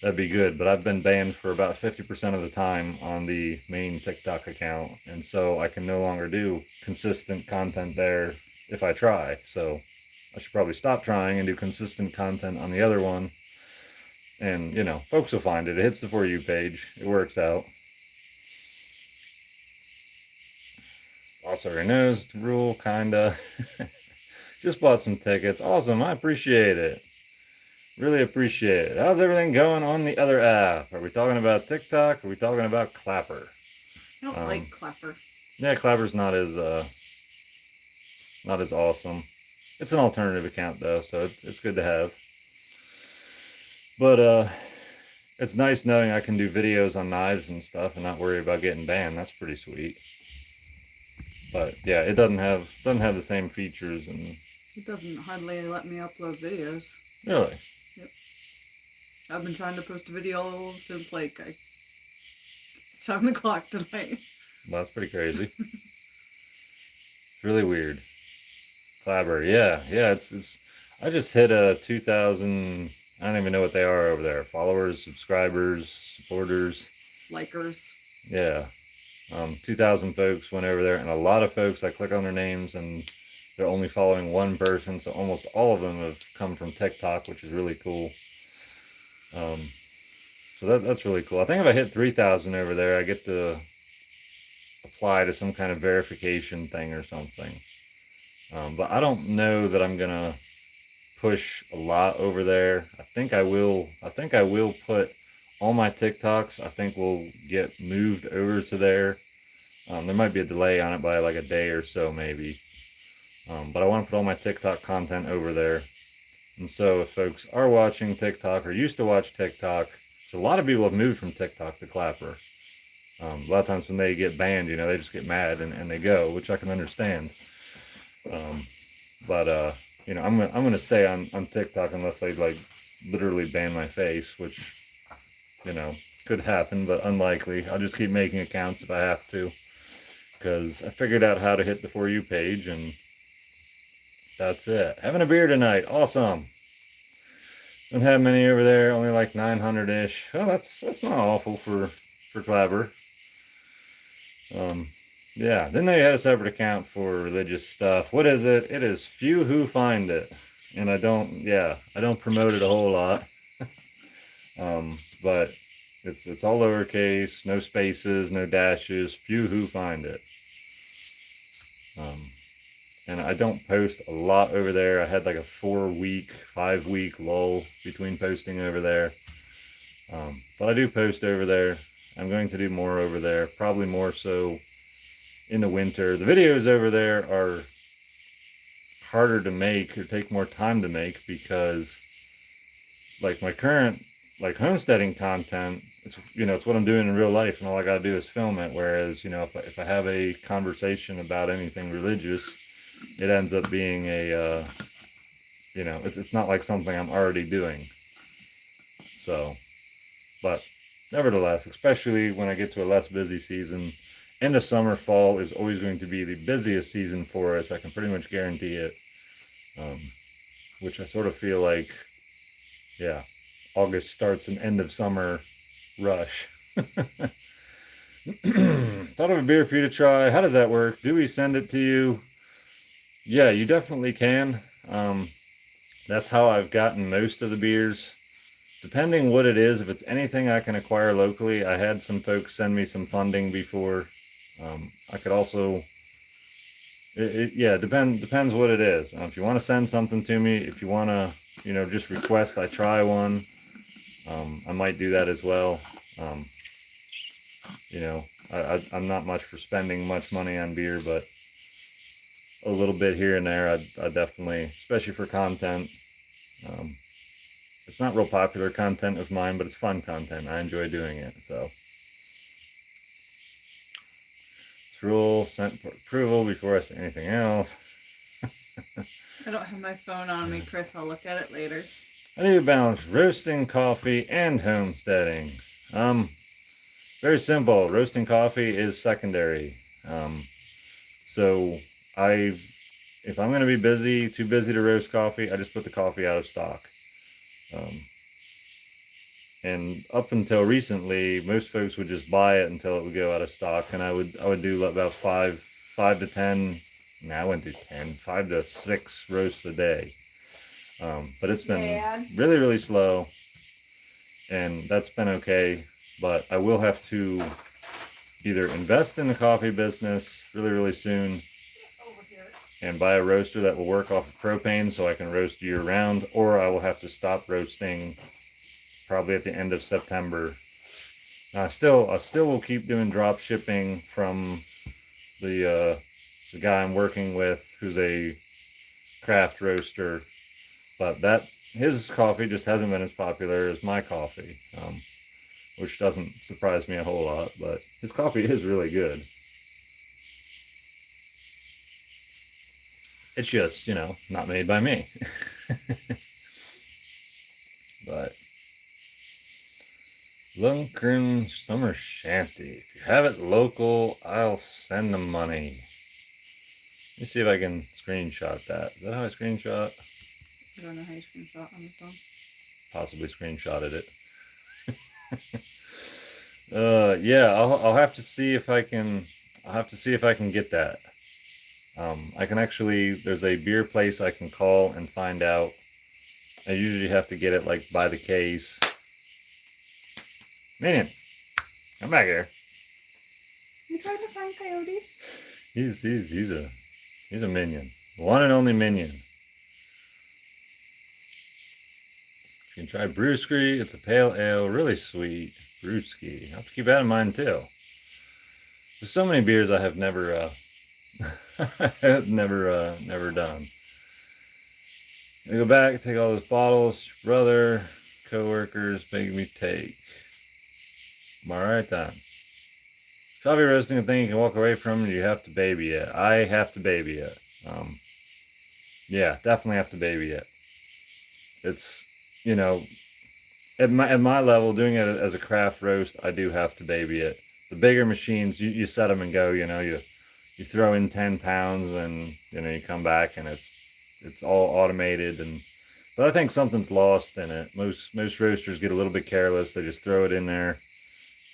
that'd be good. But I've been banned for about 50% of the time on the main TikTok account, and so I can no longer do consistent content there if I try. So I should probably stop trying and do consistent content on the other one. And, you know, folks will find it. It hits the For You page. It works out. Also, already knows the rule, kinda. Just bought some tickets. Awesome. I appreciate it. Really appreciate it. How's everything going on the other app? Are we talking about TikTok? Or are we talking about Clapper? I don't like Clapper. Yeah, Clapper's not as awesome. It's an alternative account though, so it's good to have. But it's nice knowing I can do videos on knives and stuff and not worry about getting banned. That's pretty sweet. But yeah, it doesn't have the same features, and It doesn't hardly let me upload videos. really. Yep. I've been trying to post a video since like 7 o'clock tonight. Well, that's pretty crazy. It's really weird. Clapper, yeah, it's. I just hit a 2,000. I don't even know what they are over there. Followers, subscribers, supporters. Likers. Yeah. 2,000 folks went over there, and a lot of folks, I click on their names and they're only following one person, so almost all of them have come from TikTok, which is really cool. So that's really cool. I think if I hit 3,000 over there, I get to apply to some kind of verification thing or something. But I don't know that I'm gonna push a lot over there. I think I will put all my TikToks, I think, will get moved over to there. There might be a delay on it by like a day or so maybe. But I want to put all my TikTok content over there. And so if folks are watching TikTok or used to watch TikTok, so a lot of people have moved from TikTok to Clapper. A lot of times when they get banned, you know, they just get mad and they go, which I can understand. But you know, I'm gonna stay on TikTok unless they like literally ban my face, which, you know, could happen, but unlikely. I'll just keep making accounts if I have to, because I figured out how to hit the For You page, and that's it. Having a beer tonight, awesome. Don't have many over there, only like 900-ish. Well, that's not awful for Clapper. Yeah, then they had a separate account for religious stuff. What is it? It is Few Who Find It. And I don't promote it a whole lot. But it's all lowercase, no spaces, no dashes, Few Who Find It. And I don't post a lot over there. I had like a 5-week lull between posting over there. But I do post over there. I'm going to do more over there, probably more so in the winter. The videos over there are harder to make or take more time to make because like my current like homesteading content, it's what I'm doing in real life, and all I gotta do is film it. Whereas, if I have a conversation about anything religious, it ends up being it's not like something I'm already doing. So, but nevertheless, especially when I get to a less busy season, end of summer, fall is always going to be the busiest season for us. I can pretty much guarantee it. Which I sort of feel like, yeah, August starts an end of summer rush. Thought of a beer for you to try. How does that work? Do we send it to you? Yeah, you definitely can. That's how I've gotten most of the beers. Depending what it is, if it's anything I can acquire locally, I had some folks send me some funding before. I could also, depends what it is. If you want to send something to me, if you want to, just request I try one, I might do that as well. I'm not much for spending much money on beer, but a little bit here and there, I definitely, especially for content. It's not real popular content of mine, but it's fun content. I enjoy doing it, so. This rule sent for approval before I say anything else. I don't have my phone on me, Chris. I'll look at it later. How do you balance roasting coffee and homesteading? Very simple. Roasting coffee is secondary. So if I'm going to be busy, too busy to roast coffee, I just put the coffee out of stock. And up until recently, most folks would just buy it until it would go out of stock, and I would do about five to 10. No, I wouldn't do 10, 5 to 6 roasts a day. But it's been really, really slow, and that's been okay. But I will have to either invest in the coffee business really, really soon and buy a roaster that will work off of propane so I can roast year round, or I will have to stop roasting probably at the end of September. Now, I still will keep doing drop shipping from the guy I'm working with, who's a craft roaster, but his coffee just hasn't been as popular as my coffee, which doesn't surprise me a whole lot, but his coffee is really good. It's just, not made by me. But Lunkern Summer Shanty. If you have it local, I'll send the money. Let me see if I can screenshot that. Is that how I screenshot? I don't know how you screenshot on the phone. Possibly screenshotted it. Yeah, I'll have to see if I can. I'll have to see if I can get that. I can actually. There's a beer place I can call and find out. I usually have to get it like by the case. Minion, come back here. You trying to find coyotes? He's a minion. One and only minion. You can try Brewski. It's a pale ale, really sweet. Brewski. I have to keep that in mind too. There's so many beers I have never never done. I go back, take all those bottles. Your brother, co-workers make me take. Am I right then? Coffee roasting a thing you can walk away from, or you have to baby it. I have to baby it. Yeah, definitely have to baby it. It's, at my level, doing it as a craft roast, I do have to baby it. The bigger machines, you set them and go. You throw in 10 pounds, and you come back and it's all automated. But I think something's lost in it. Most roasters get a little bit careless. They just throw it in there.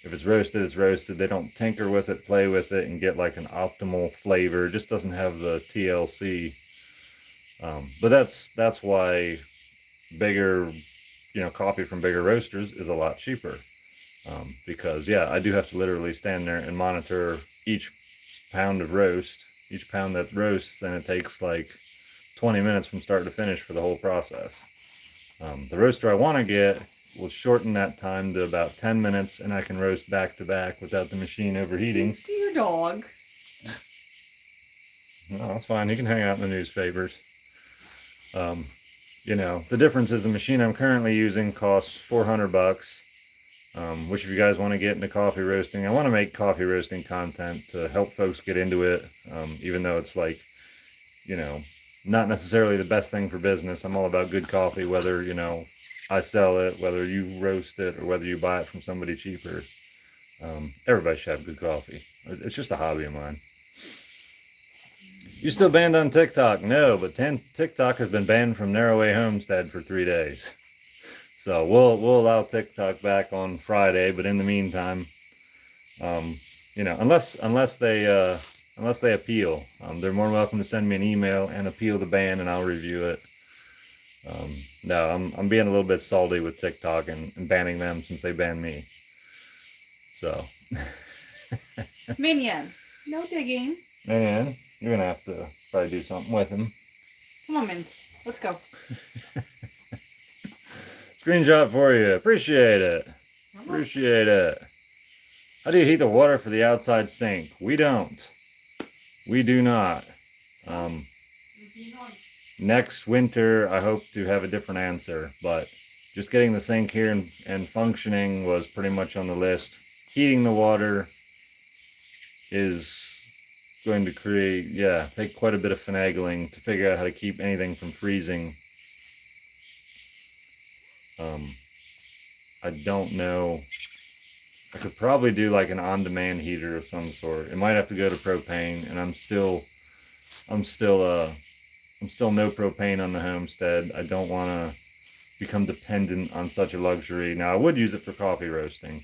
If it's roasted, it's roasted. They don't tinker with it, play with it, and get like an optimal flavor. It just doesn't have the TLC. But that's why bigger, coffee from bigger roasters is a lot cheaper. Because I do have to literally stand there and monitor each pound of roast, each pound that roasts, and it takes like 20 minutes from start to finish for the whole process. The roaster I want to get will shorten that time to about 10 minutes, and I can roast back to back without the machine overheating. See your dog. No, that's fine. He can hang out in the newspapers. The difference is the machine I'm currently using costs $400. Which if you guys want to get into coffee roasting, I want to make coffee roasting content to help folks get into it, even though it's like, not necessarily the best thing for business. I'm all about good coffee, whether, I sell it, whether you roast it, or whether you buy it from somebody cheaper. Everybody should have good coffee. It's just a hobby of mine. You still banned on TikTok? No, but TikTok has been banned from Narrowway Homestead for 3 days. So we'll allow TikTok back on Friday, but in the meantime, unless they appeal, they're more than welcome to send me an email and appeal the ban, and I'll review it. No, I'm being a little bit salty with TikTok and banning them since they banned me. So. Minion, no digging. Man, you're gonna have to probably do something with him. Come on, Mins. Let's go. Screenshot for you. Appreciate it. Appreciate it. How do you heat the water for the outside sink? We don't. We do not. Next winter, I hope to have a different answer, but just getting the sink here and functioning was pretty much on the list. Heating the water is going to take quite a bit of finagling to figure out how to keep anything from freezing. I don't know. I could probably do like an on-demand heater of some sort. It might have to go to propane, and I'm still no propane on the homestead. I don't want to become dependent on such a luxury. Now, I would use it for coffee roasting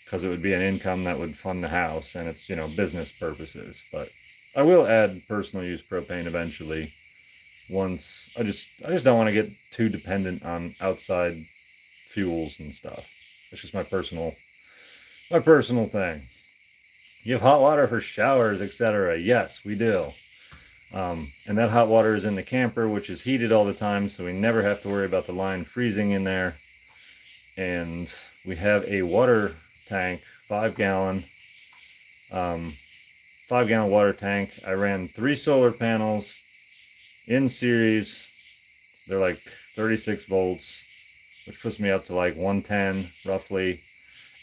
because it would be an income that would fund the house, and it's, business purposes. But I will add personal use propane eventually. Once I just don't want to get too dependent on outside fuels and stuff. It's just my personal thing. You have hot water for showers, etc. Yes, we do. And that hot water is in the camper, which is heated all the time, so we never have to worry about the line freezing in there. And we have a water tank, 5-gallon water tank. I ran 3 solar panels in series. They're like 36 volts, which puts me up to like 110 roughly.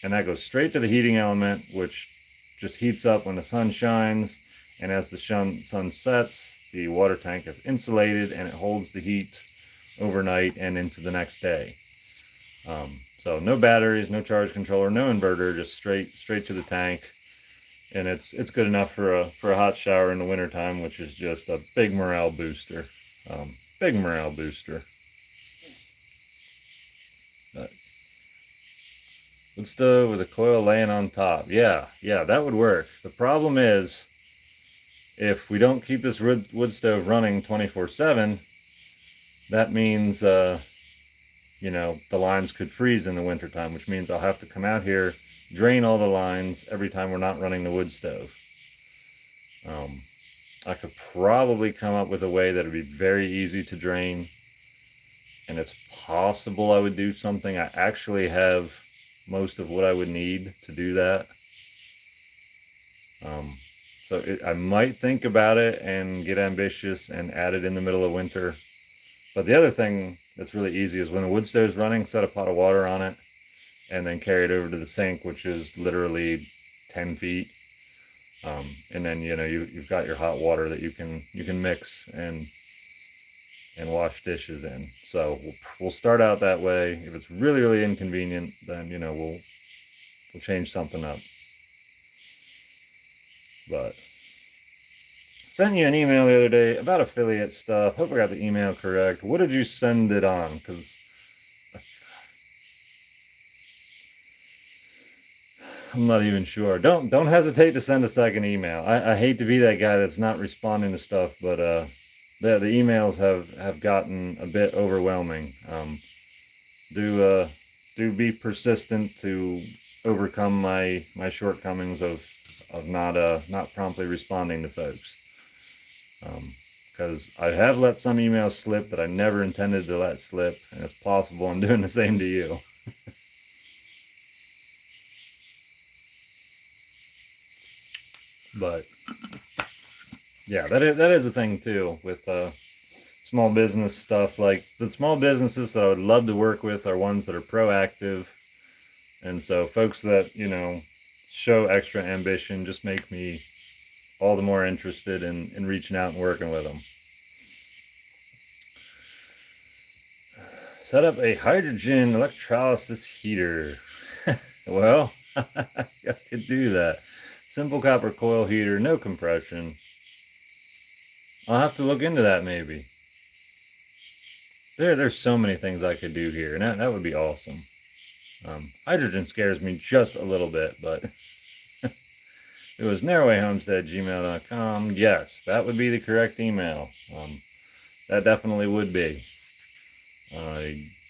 And that goes straight to the heating element, which just heats up when the sun shines. And as the sun sets, the water tank is insulated and it holds the heat overnight and into the next day. So no batteries, no charge controller, no inverter, just straight to the tank. And it's good enough for a hot shower in the wintertime, which is just a big morale booster. Big morale booster. But wood stove with a coil laying on top. Yeah, that would work. The problem is, if we don't keep this wood stove running 24/7, that means, the lines could freeze in the wintertime, which means I'll have to come out here, drain all the lines every time we're not running the wood stove. I could probably come up with a way that would be very easy to drain, and it's possible I would do something. I actually have most of what I would need to do that. I might think about it and get ambitious and add it in the middle of winter. But the other thing that's really easy is when the wood stove is running, set a pot of water on it and then carry it over to the sink, which is literally 10 feet. And then, you've got your hot water that you can mix and wash dishes in. So we'll start out that way. If it's really, really inconvenient, then, we'll change something up. But sent you an email the other day about affiliate stuff. Hope I got the email correct. What did you send it on? Because I'm not even sure. Don't hesitate to send a second email. I hate to be that guy that's not responding to stuff, but the emails have gotten a bit overwhelming. Do be persistent to overcome my shortcomings of not promptly responding to folks. Because I have let some emails slip that I never intended to let slip, and if possible, I'm doing the same to you. But yeah, that is a thing too with small business stuff. Like the small businesses that I would love to work with are ones that are proactive, and so folks that show extra ambition just make me all the more interested in reaching out and working with them. Set up a hydrogen electrolysis heater. Well, I could do that. Simple copper coil heater, no compression. I'll have to look into that maybe. There's so many things I could do here, and that would be awesome. Hydrogen scares me just a little bit, but it was narrowwayhomestead@gmail.com. Yes, that would be the correct email. That definitely would be.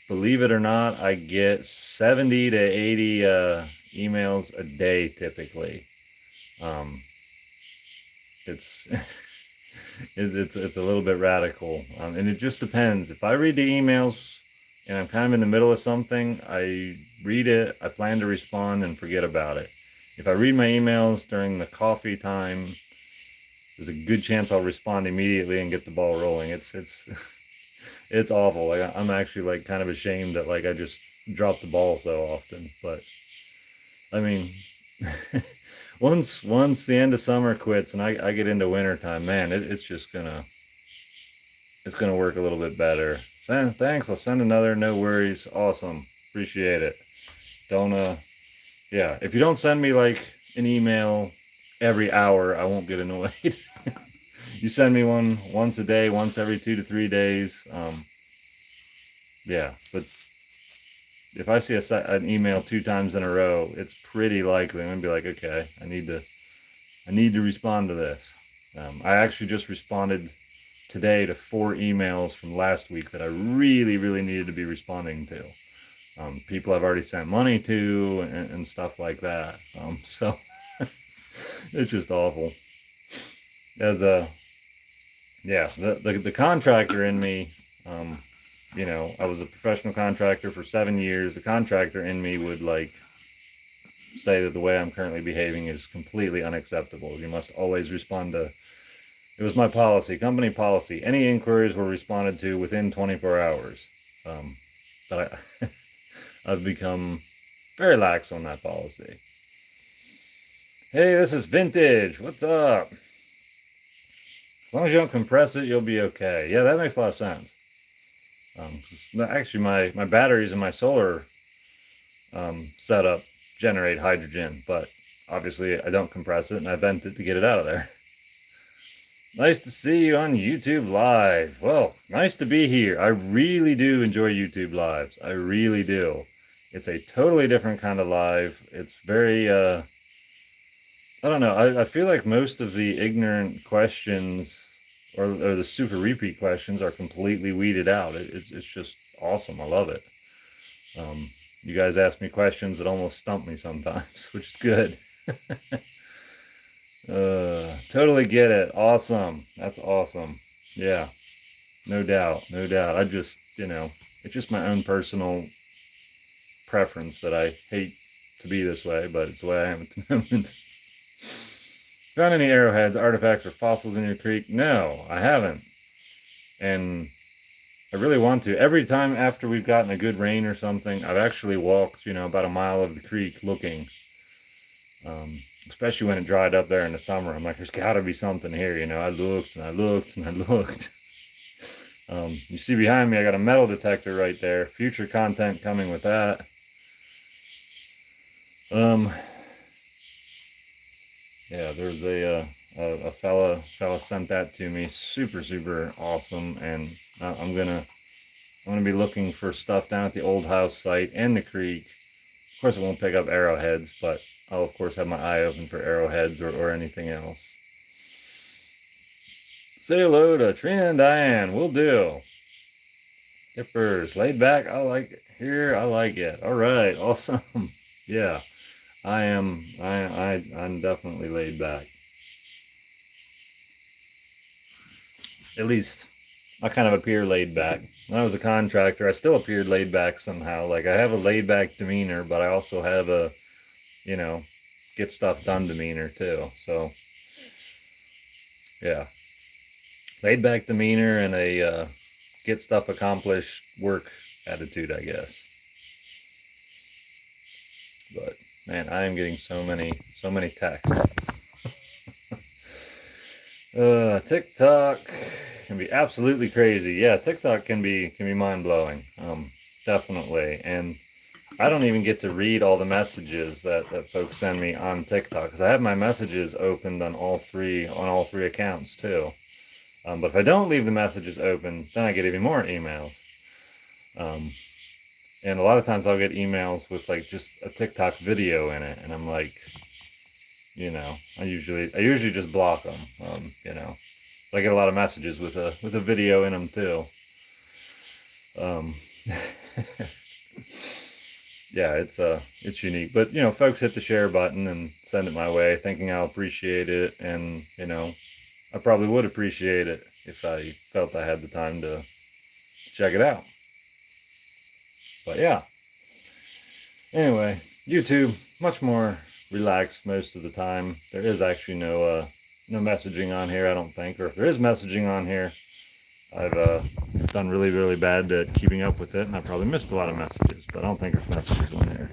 Believe it or not, I get 70 to 80 emails a day typically. It's it's a little bit radical, and it just depends. If I read the emails and I'm kind of in the middle of something, I read it, I plan to respond, and forget about it. If I read my emails during the coffee time, there's a good chance I'll respond immediately and get the ball rolling. It's awful. Like, I'm actually like kind of ashamed that like I just drop the ball so often. But I mean, once the end of summer quits and I get into winter time, man, it's just it's gonna work a little bit better. Thanks. I'll send another. No worries. Awesome. Appreciate it. Don't yeah. If you don't send me like an email every hour, I won't get annoyed. You send me one once a day, once every 2 to 3 days. Yeah, but if I see an email 2 times in a row, it's pretty likely I'm gonna be like, okay, I need to respond to this. I actually just responded today to 4 emails from last week that I really needed to be responding to. People I've already sent money to and stuff like that. So it's just awful. As yeah, the contractor in me, you know, I was a professional contractor for 7 years. The contractor in me would like say that the way I'm currently behaving is completely unacceptable. You must always respond to, it was my policy, company policy. Any inquiries were responded to within 24 hours. But I've become very lax on that policy. Hey, this is Vintage. What's up? As long as you don't compress it, you'll be okay. Yeah, that makes a lot of sense. Actually, my batteries in my solar setup generate hydrogen, but obviously I don't compress it and I vent it to get it out of there. Nice to see you on YouTube Live. Well, nice to be here. I really do enjoy YouTube Lives. I really do. It's a totally different kind of live. It's very, I don't know. I feel like most of the ignorant questions or the super repeat questions are completely weeded out. It's just awesome. I love it. You guys ask me questions that almost stump me sometimes, which is good. Totally get it. Awesome. That's awesome. Yeah, no doubt. No doubt. I just, you know, it's just my own personal preference that I hate to be this way, but it's the way I am at the moment. Found any arrowheads, artifacts, or fossils in your creek? No, I haven't. And I really want to. Every time after we've gotten a good rain or something, I've actually walked, you know, about a mile of the creek looking. Especially when it dried up there in the summer. I'm like, there's got to be something here, you know. I looked and I looked and I looked. You see behind me, I got a metal detector right there. Future content coming with that. Yeah, there's a fella sent that to me. Super awesome, and I'm gonna be looking for stuff down at the old house site and the creek. Of course, it won't pick up arrowheads, but I'll of course have my eye open for arrowheads or anything else. Say hello to Trina and Diane. Will do. Kippers, laid back. I like it. Here, I like it. All right, awesome. Yeah. I'm definitely laid back. At least I kind of appear laid back. When I was a contractor, I still appeared laid back somehow. Like I have a laid back demeanor, but I also have a, you know, get stuff done demeanor too. So yeah, laid back demeanor and a get stuff accomplished work attitude, I guess. But man, I am getting so many texts. TikTok can be absolutely crazy. Yeah, TikTok can be mind-blowing. Definitely. And I don't even get to read all the messages that folks send me on TikTok because I have my messages opened on all three accounts too. But if I don't leave the messages open, then I get even more emails. And a lot of times I'll get emails with like just a TikTok video in it, and I'm like, you know, I usually just block them. You know, but I get a lot of messages with a video in them too. Yeah, it's unique, but you know, folks hit the share button and send it my way, thinking I'll appreciate it, and you know, I probably would appreciate it if I felt I had the time to check it out. But yeah, anyway, YouTube, much more relaxed most of the time. There is actually no messaging on here, I don't think, or if there is messaging on here, I've done really bad at keeping up with it, and I probably missed a lot of messages, but I don't think there's messages on here.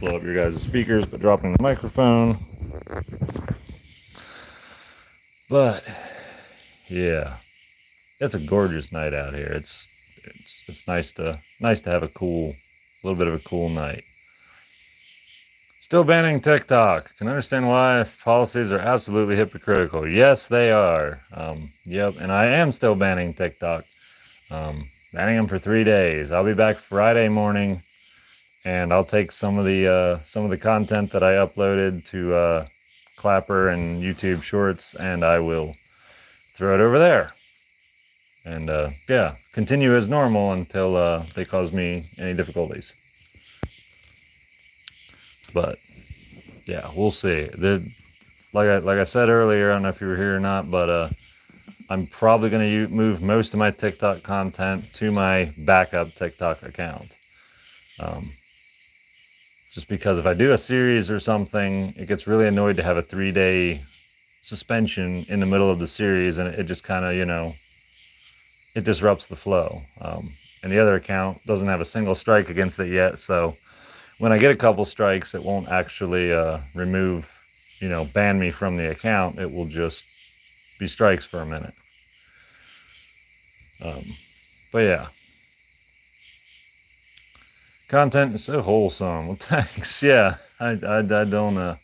blow up your guys' speakers by dropping the microphone. But yeah, it's a gorgeous night out here. It's nice to have a little bit of a cool night. Still banning TikTok. Can understand why policies are absolutely hypocritical. Yes, they are. Yep, and I am still banning TikTok. Banning them for 3 days. I'll be back Friday morning, and I'll take some of the content that I uploaded to Clapper and YouTube Shorts, and I will throw it over there. And yeah, continue as normal until they cause me any difficulties. But yeah, we'll see. Like I said earlier, I don't know if you were here or not, but I'm probably going to move most of my TikTok content to my backup TikTok account. Just because if I do a series or something, it gets really annoyed to have a 3-day suspension in the middle of the series, and it just kind of, it disrupts the flow. And the other account doesn't have a single strike against it yet, so when I get a couple strikes, it won't actually remove, ban me from the account. It will just be strikes for a minute. But yeah, content is so wholesome. Well, thanks. Yeah, I don't.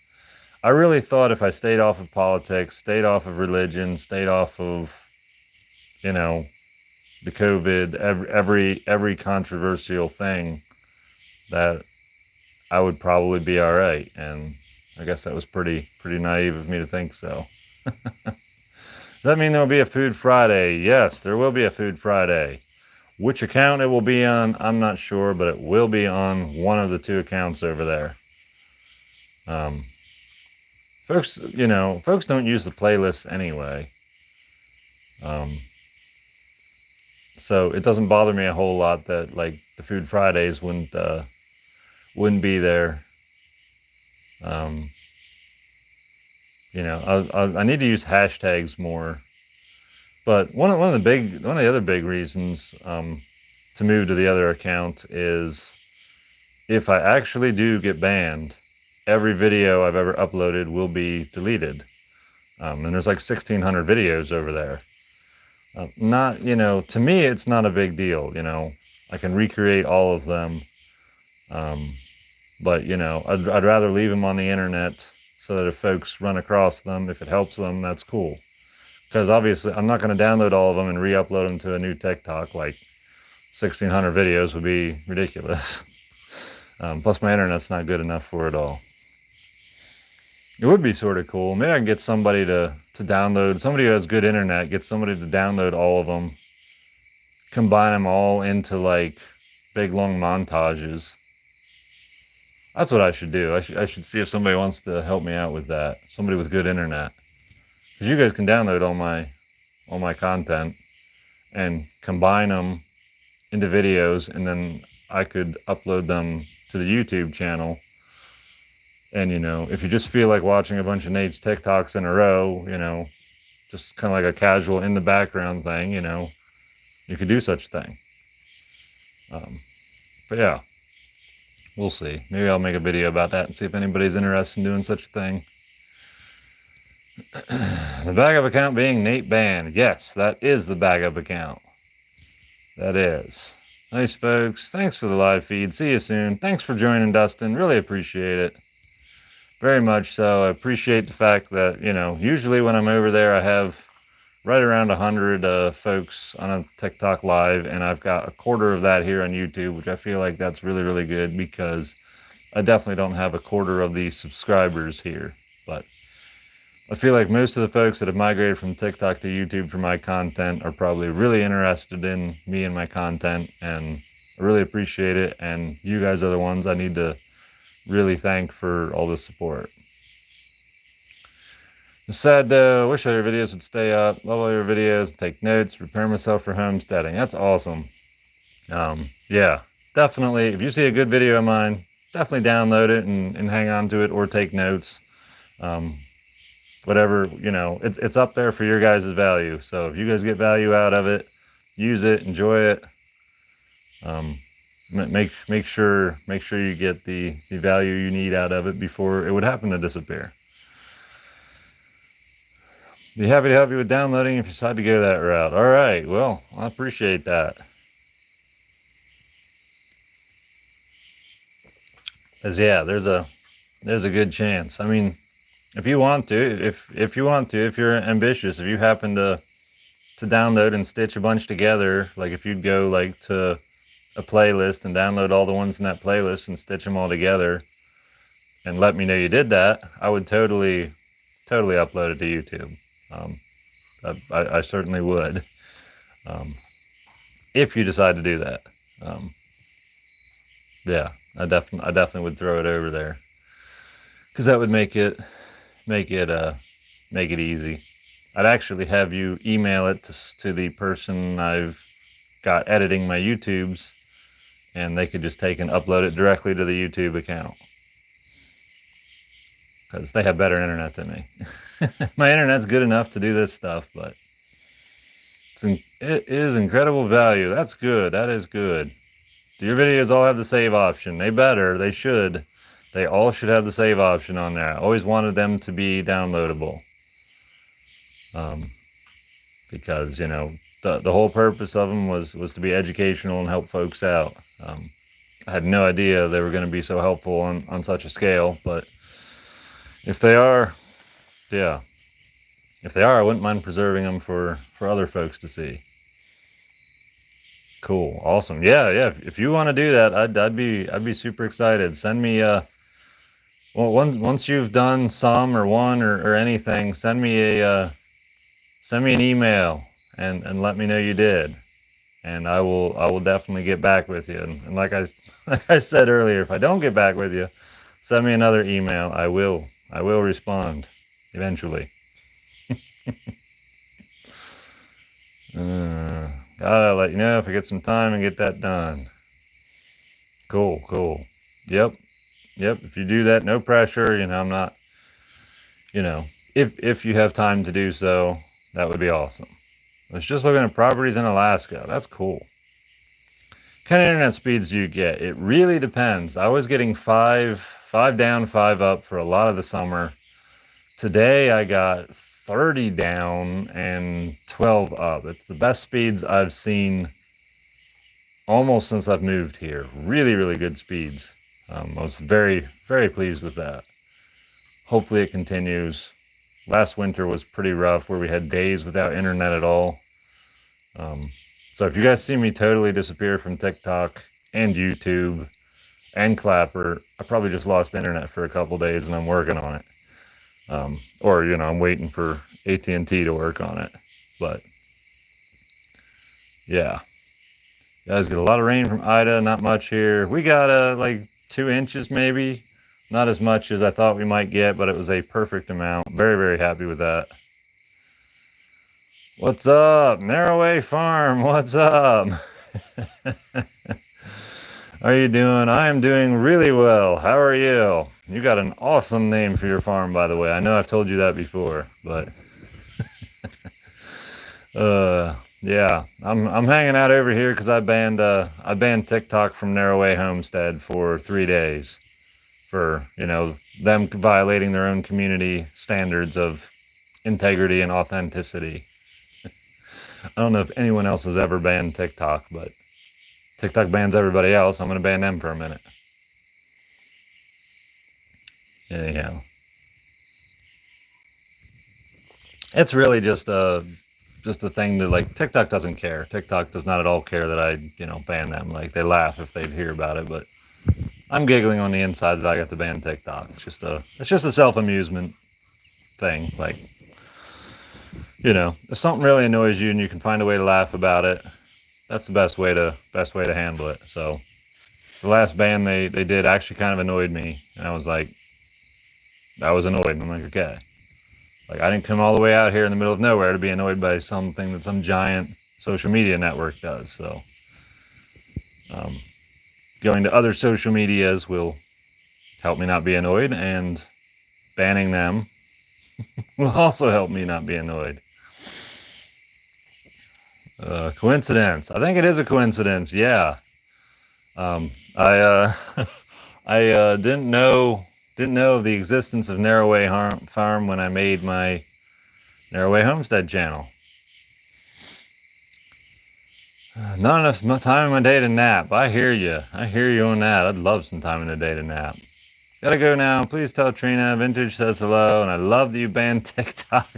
I really thought if I stayed off of politics, stayed off of religion, stayed off of, the COVID, every controversial thing, that I would probably be all right. And I guess that was pretty naive of me to think so. Does that mean there will be a Food Friday? Yes, there will be a Food Friday. Which account it will be on, I'm not sure, but it will be on one of the 2 accounts over there. Folks don't use the playlist anyway. So it doesn't bother me a whole lot that like the Food Fridays wouldn't be there. I need to use hashtags more. But one of the other big reasons to move to the other account is if I actually do get banned, every video I've ever uploaded will be deleted. And there's like 1,600 videos over there. To me, it's not a big deal. I can recreate all of them. But I'd rather leave them on the internet so that if folks run across them, if it helps them, that's cool. Because obviously I'm not going to download all of them and re-upload them to a new TikTok. Like 1,600 videos would be ridiculous. Plus my internet's not good enough for it all. It would be sort of cool. Maybe I can get somebody to download, somebody who has good internet, get somebody to download all of them, combine them all into like big long montages. That's what I should do. I should see if somebody wants to help me out with that. Somebody with good internet. Because you guys can download all my content and combine them into videos, and then I could upload them to the YouTube channel. And if you just feel like watching a bunch of Nate's TikToks in a row, just kind of like a casual in the background thing, you could do such a thing. But yeah, we'll see. Maybe I'll make a video about that and see if anybody's interested in doing such a thing. The backup account being Nate banned. Yes, that is the backup account. That is. Nice, folks. Thanks for the live feed. See you soon. Thanks for joining, Dustin. Really appreciate it. Very much so. I appreciate the fact that, usually when I'm over there, I have right around 100 folks on a TikTok live, and I've got a quarter of that here on YouTube, which I feel like that's really, really good because I definitely don't have a quarter of the subscribers here. But I feel like most of the folks that have migrated from TikTok to YouTube for my content are probably really interested in me and my content, and I really appreciate it. And you guys are the ones I need to really thank for all the support. It's sad though. I wish all your videos would stay up. Love all your videos. Take notes. Prepare myself for homesteading. That's awesome. Yeah, definitely. If you see a good video of mine, definitely download it and hang on to it or take notes. Whatever, it's up there for your guys' value. So if you guys get value out of it, use it, enjoy it. Make sure you get the value you need out of it before it would happen to disappear. Be happy to help you with downloading if you decide to go that route. All right, well, I appreciate that. Cause yeah, there's a good chance. I mean, if you want to, if you want to, if you're ambitious, if you happen to download and stitch a bunch together, like if you'd go like to a playlist and download all the ones in that playlist and stitch them all together and let me know you did that, I would totally upload it to YouTube. I certainly would, if you decide to do that. Yeah, I definitely would throw it over there, because that would make it easy. I'd actually have you email it to the person I've got editing my YouTubes, and they could just take and upload it directly to the YouTube account, because they have better internet than me. My internet's good enough to do this stuff, but it is incredible value. That's good. That is good. Your videos all have the save option. They should. They all should have the save option on there. I always wanted them to be downloadable. Because, you know, the whole purpose of them was to be educational and help folks out. I had no idea they were going to be so helpful on such a scale, but if they are, yeah. If they are, I wouldn't mind preserving them for other folks to see. Cool, awesome. Yeah. If you want to do that, I'd be super excited. Send me well, once you've done some or one or anything, send me an email and let me know you did, and I will definitely get back with you. And like I said earlier, if I don't get back with you, send me another email. I will respond eventually. Gotta let you know if I get some time and get that done. Cool. Yep. If you do that, no pressure. You know, I'm not. You know, if you have time to do so, that would be awesome. I was just looking at properties in Alaska. That's cool. What kind of internet speeds do you get? It really depends. I was getting five down, 5 up for a lot of the summer. Today I got 30 down and 12 up. It's the best speeds I've seen almost since I've moved here. Really good speeds. I was very pleased with that. Hopefully it continues. Last winter was pretty rough, where we had days without internet at all. So if you guys see me totally disappear from TikTok and YouTube and Clapper, I probably just lost the internet for a couple days and I'm working on it. Or, you know, I'm waiting for AT&T to work on it. But yeah, you guys get a lot of rain from Ida. Not much here. We got like 2 inches maybe. Not as much as I thought we might get, but it was a perfect amount. Very happy with that. What's up? Narrowway Farm, what's up? How are you doing? I am doing really well. How are you? You got an awesome name for your farm, by the way. I know I've told you that before, but yeah, I'm hanging out over here because I banned TikTok from Narrowway Homestead for 3 days for, you know, them violating their own community standards of integrity and authenticity. I don't know if anyone else has ever banned TikTok, but TikTok bans everybody else. I'm going to ban them for a minute. Anyhow, it's really just a thing to, like, TikTok doesn't care. TikTok does not at all care that I, you know, ban them. Like, they laugh if they hear about it, but I'm giggling on the inside that I got to ban TikTok. It's just a self-amusement thing. Like, you know, if something really annoys you and you can find a way to laugh about it, that's the best way to handle it. So the last ban they did actually kind of annoyed me, and I was annoyed. And I'm like, okay, like, I didn't come all the way out here in the middle of nowhere to be annoyed by something that some giant social media network does. So going to other social medias will help me not be annoyed, and banning them will also help me not be annoyed. Coincidence. I think it is a coincidence. Yeah. I I didn't know of the existence of Narrowway Farm when I made my Narrowway Homestead channel. Not enough time in my day to nap. I hear you. I hear you on that. I'd love some time in the day to nap. Gotta go now. Please tell Trina Vintage says hello, and I love that you banned TikTok.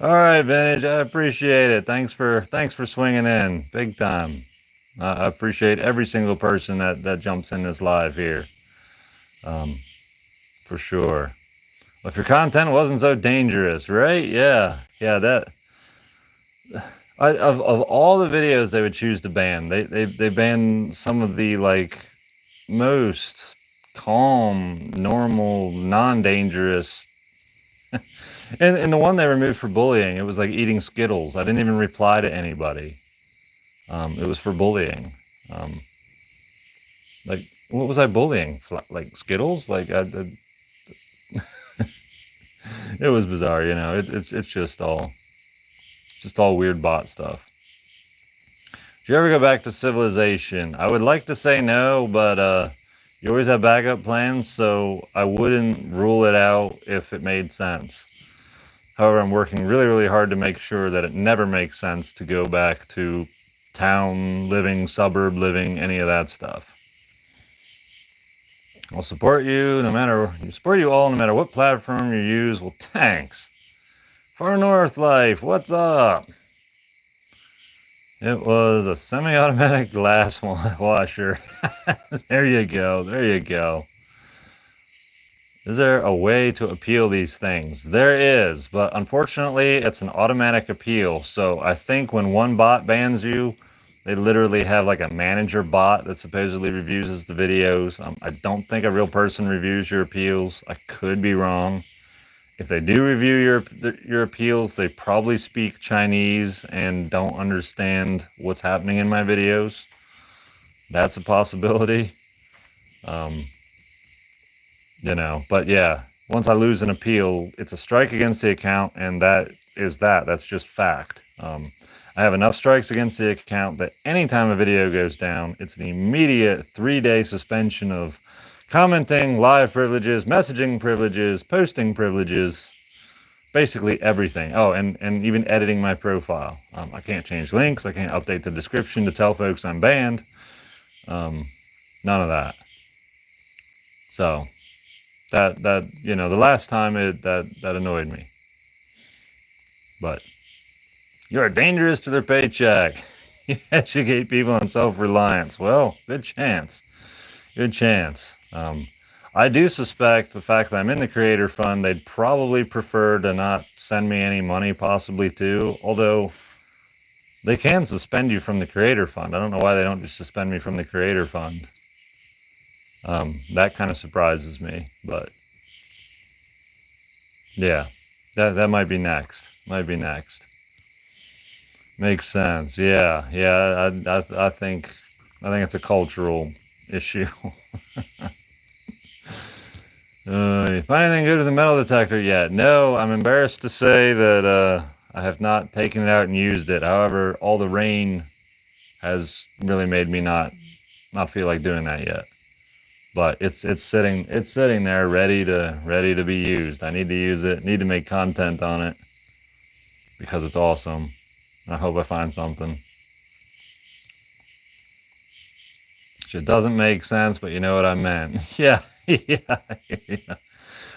All right, Vintage. I appreciate it. Thanks for swinging in, big time. I appreciate every single person that jumps in this live here. For sure. If your content wasn't so dangerous, right? Yeah, that. Of all the videos they would choose to ban, they ban some of the like most calm, normal, non-dangerous. And the one they removed for bullying, it was like eating Skittles. I didn't even reply to anybody. It was for bullying. Like, what was I bullying? Like Skittles? Like, it was bizarre, you know. It's just all weird bot stuff. Do you ever go back to Civilization? I would like to say no, but you always have backup plans, so I wouldn't rule it out if it made sense. However, I'm working really, really hard to make sure that it never makes sense to go back to town living, suburb living, any of that stuff. I'll support you no matter what platform you use. Well, thanks. Far North Life, what's up? It was a semi-automatic glass washer. There you go. There you go. Is there a way to appeal these things? There is, but unfortunately, it's an automatic appeal. So I think when one bot bans you, they literally have like a manager bot that supposedly reviews the videos. I don't think a real person reviews your appeals. I could be wrong. If they do review your appeals, they probably speak Chinese and don't understand what's happening in my videos. That's a possibility. You know, but yeah, once I lose an appeal, it's a strike against the account, and that's just fact. I have enough strikes against the account that anytime a video goes down, it's an immediate 3-day suspension of commenting, live privileges, messaging privileges, posting privileges, basically everything. Oh, and even editing my profile. I can't change links. I can't update the description to tell folks I'm banned. None of that. So that you know, the last time that annoyed me. But you're dangerous to their paycheck. You educate people on self-reliance. Well, good chance. Good chance. I do suspect the fact that I'm in the creator fund, they'd probably prefer to not send me any money, possibly too. Although they can suspend you from the creator fund. I don't know why they don't just suspend me from the creator fund. That kind of surprises me, but yeah, that might be next. Might be next. Makes sense. Yeah. I think it's a cultural issue. You find anything good with the metal detector yet? No, I'm embarrassed to say that I have not taken it out and used it. However, all the rain has really made me not feel like doing that yet. But it's sitting there ready to be used. I need to use it. Need to make content on it because it's awesome. I hope I find something. It doesn't make sense, but you know what I meant. Yeah.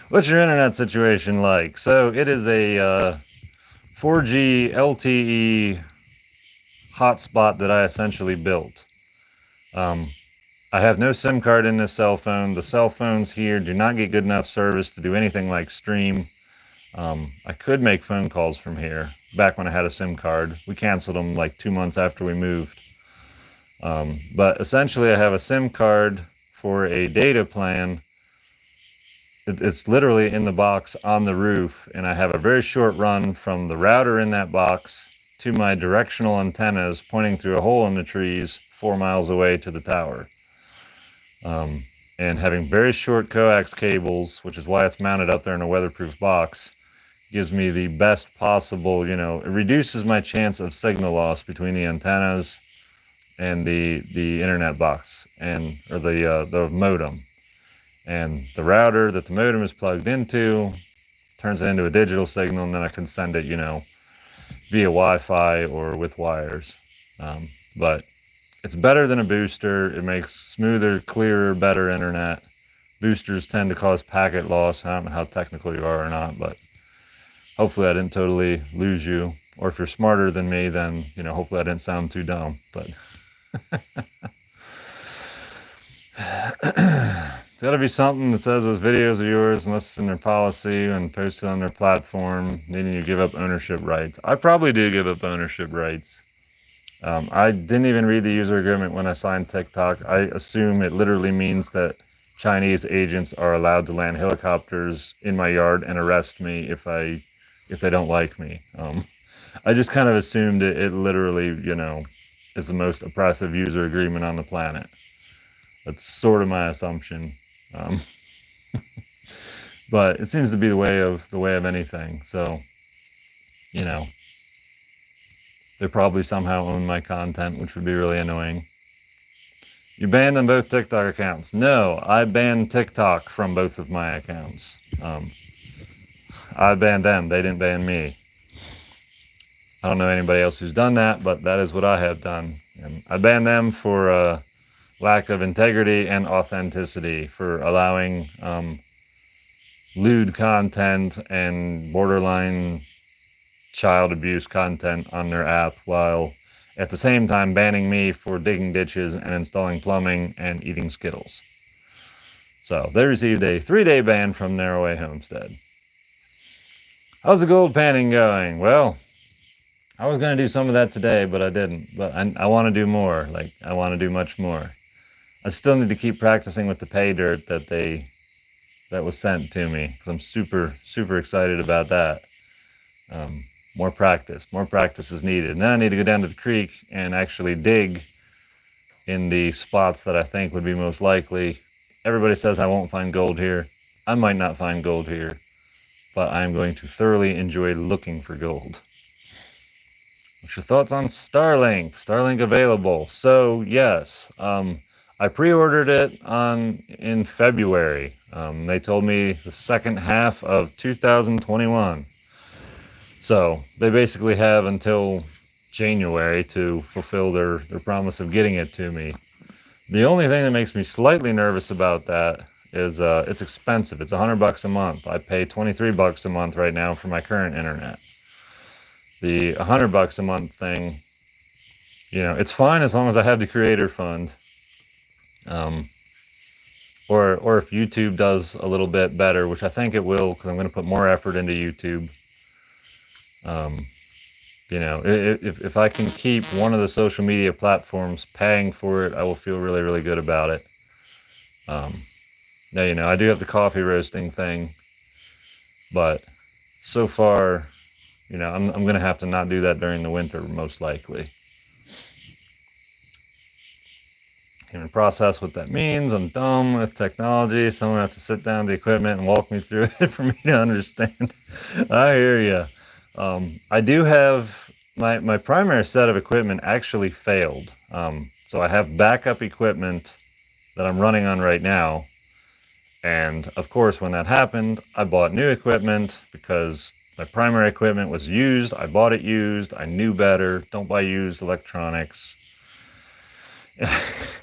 What's your internet situation like? So it is a 4G LTE hotspot that I essentially built. I have no SIM card in this cell phone. The cell phones here do not get good enough service to do anything like stream. I could make phone calls from here back when I had a SIM card. We canceled them like 2 months after we moved. But essentially I have a SIM card for a data plan. It's literally in the box on the roof, and I have a very short run from the router in that box to my directional antennas pointing through a hole in the trees 4 miles away to the tower. And having very short coax cables, which is why it's mounted up there in a weatherproof box, gives me the best possible, you know, it reduces my chance of signal loss between the antennas, and the internet box or the modem, and the router that the modem is plugged into turns it into a digital signal, and then I can send it, via Wi-Fi or with wires. But it's better than a booster. It makes smoother, clearer, better internet. Boosters tend to cause packet loss. I don't know how technical you are or not, but hopefully I didn't totally lose you. Or if you're smarter than me, then, hopefully I didn't sound too dumb. But it's got to be something that says those videos are yours unless it's in their policy and posted on their platform, needing you to give up ownership rights. I probably do give up ownership rights. I didn't even read the user agreement when I signed TikTok. I assume it literally means that Chinese agents are allowed to land helicopters in my yard and arrest me if they don't like me. I just kind of assumed it literally, is the most oppressive user agreement on the planet. That's sort of my assumption. But it seems to be the way of anything. So, they probably somehow own my content, which would be really annoying. You banned on both TikTok accounts. No, I banned TikTok from both of my accounts. I banned them. They didn't ban me. I don't know anybody else who's done that, but that is what I have done. And I banned them for lack of integrity and authenticity, for allowing lewd content and borderline child abuse content on their app, while at the same time banning me for digging ditches and installing plumbing and eating Skittles. So they received a 3-day ban from Narrowway Homestead. How's the gold panning going? Well, I was going to do some of that today, but I didn't. But I want to do more. I want to do much more. I still need to keep practicing with the pay dirt that was sent to me, because I'm super, super excited about that. More practice is needed. Now I need to go down to the creek and actually dig in the spots that I think would be most likely. Everybody says I won't find gold here. I might not find gold here, but I'm going to thoroughly enjoy looking for gold. What's your thoughts on Starlink? Starlink available. So yes, I pre-ordered it in February. They told me the second half of 2021. So they basically have until January to fulfill their promise of getting it to me. The only thing that makes me slightly nervous about that is it's expensive. It's $100 a month. I pay $23 a month right now for my current internet. The $100 a month thing, it's fine as long as I have the creator fund. Or if YouTube does a little bit better, which I think it will, because I'm going to put more effort into YouTube. If I can keep one of the social media platforms paying for it, I will feel really, really good about it. Now, I do have the coffee roasting thing, but so far, I'm going to have to not do that during the winter, most likely. Can process what that means. I'm dumb with technology. Someone have to sit down the equipment and walk me through it for me to understand. I hear you. I do have my primary set of equipment actually failed. So I have backup equipment that I'm running on right now. And of course, when that happened, I bought new equipment because my primary equipment was used. I bought it used. I knew better. Don't buy used electronics.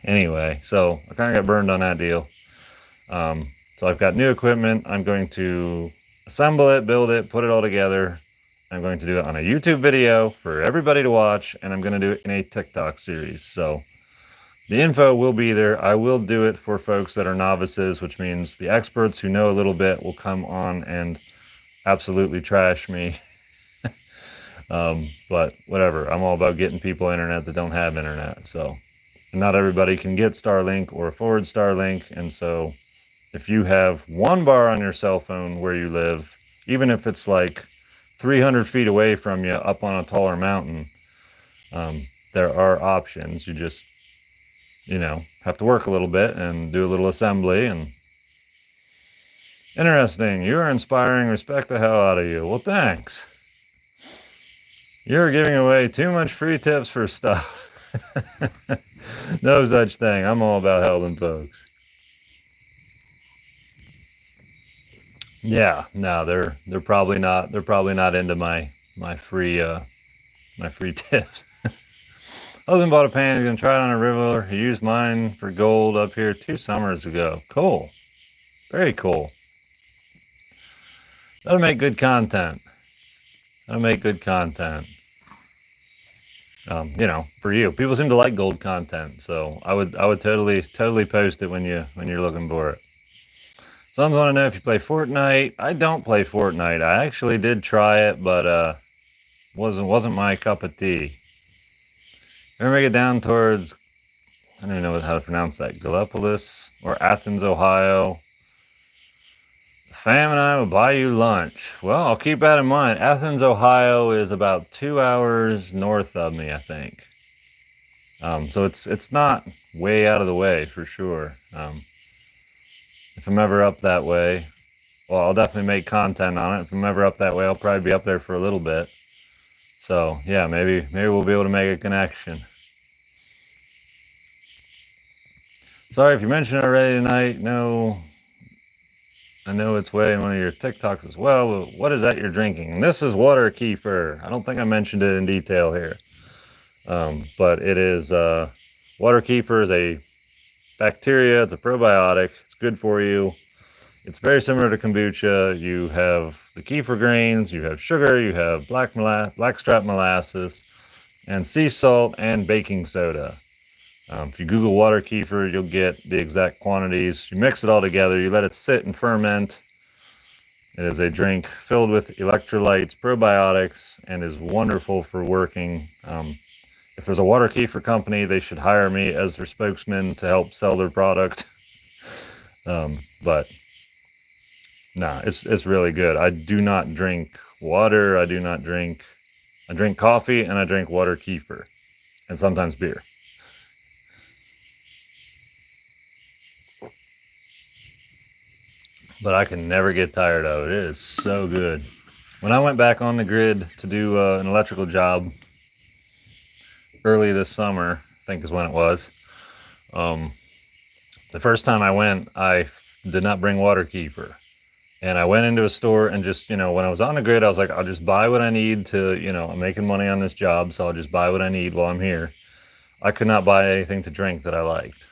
Anyway, so I kind of got burned on that deal. So I've got new equipment. I'm going to assemble it, build it, put it all together. I'm going to do it on a YouTube video for everybody to watch, and I'm going to do it in a TikTok series. So the info will be there. I will do it for folks that are novices, which means the experts who know a little bit will come on and absolutely trash me. But whatever. I'm all about getting people internet that don't have internet. So not everybody can get Starlink or afford Starlink. And so if you have one bar on your cell phone where you live, even if it's like 300 feet away from you up on a taller mountain, there are options. You just, have to work a little bit and do a little assembly. And interesting. You are inspiring. Respect the hell out of you. Well, thanks. You're giving away too much free tips for stuff. No such thing. I'm all about helping folks. Yeah, no, they're probably not. They're probably not into my free my free tips. Husband bought a pan. He's gonna try it on a river. He used mine for gold up here 2 summers ago. Cool, very cool. That'll make good content. That'll make good content. For you, people seem to like gold content, so I would totally post it when you're looking for it. Some want to know if you play Fortnite. I don't play Fortnite. I actually did try it, but wasn't my cup of tea. Ever make it down towards, I don't even know how to pronounce that, Gallipolis or Athens, Ohio? Fam and I will buy you lunch. Well, I'll keep that in mind. Athens, Ohio is about 2 hours north of me, I think. So it's not way out of the way for sure. If I'm ever up that way, well, I'll definitely make content on it. If I'm ever up that way, I'll probably be up there for a little bit. So yeah, maybe we'll be able to make a connection. Sorry if you mentioned it already tonight. No, I know it's way in one of your TikToks as well. But what is that you're drinking? And this is water kefir. I don't think I mentioned it in detail here. But it is water kefir is a bacteria. It's a probiotic. It's good for you. It's very similar to kombucha. You have the kefir grains, you have sugar, you have blackstrap molasses, and sea salt and baking soda. If you Google water kefir, you'll get the exact quantities. You mix it all together. You let it sit and ferment. It is a drink filled with electrolytes, probiotics, and is wonderful for working. If there's a water kefir company, they should hire me as their spokesman to help sell their product. But nah, it's really good. I do not drink water. I drink coffee and I drink water kefir and sometimes beer. But I can never get tired of it. It is so good. When I went back on the grid to do an electrical job early this summer, I think is when it was. The first time I went, I did not bring water kefir. And I went into a store and just, when I was on the grid, I was like, I'll just buy what I need to, I'm making money on this job, so I'll just buy what I need while I'm here. I could not buy anything to drink that I liked.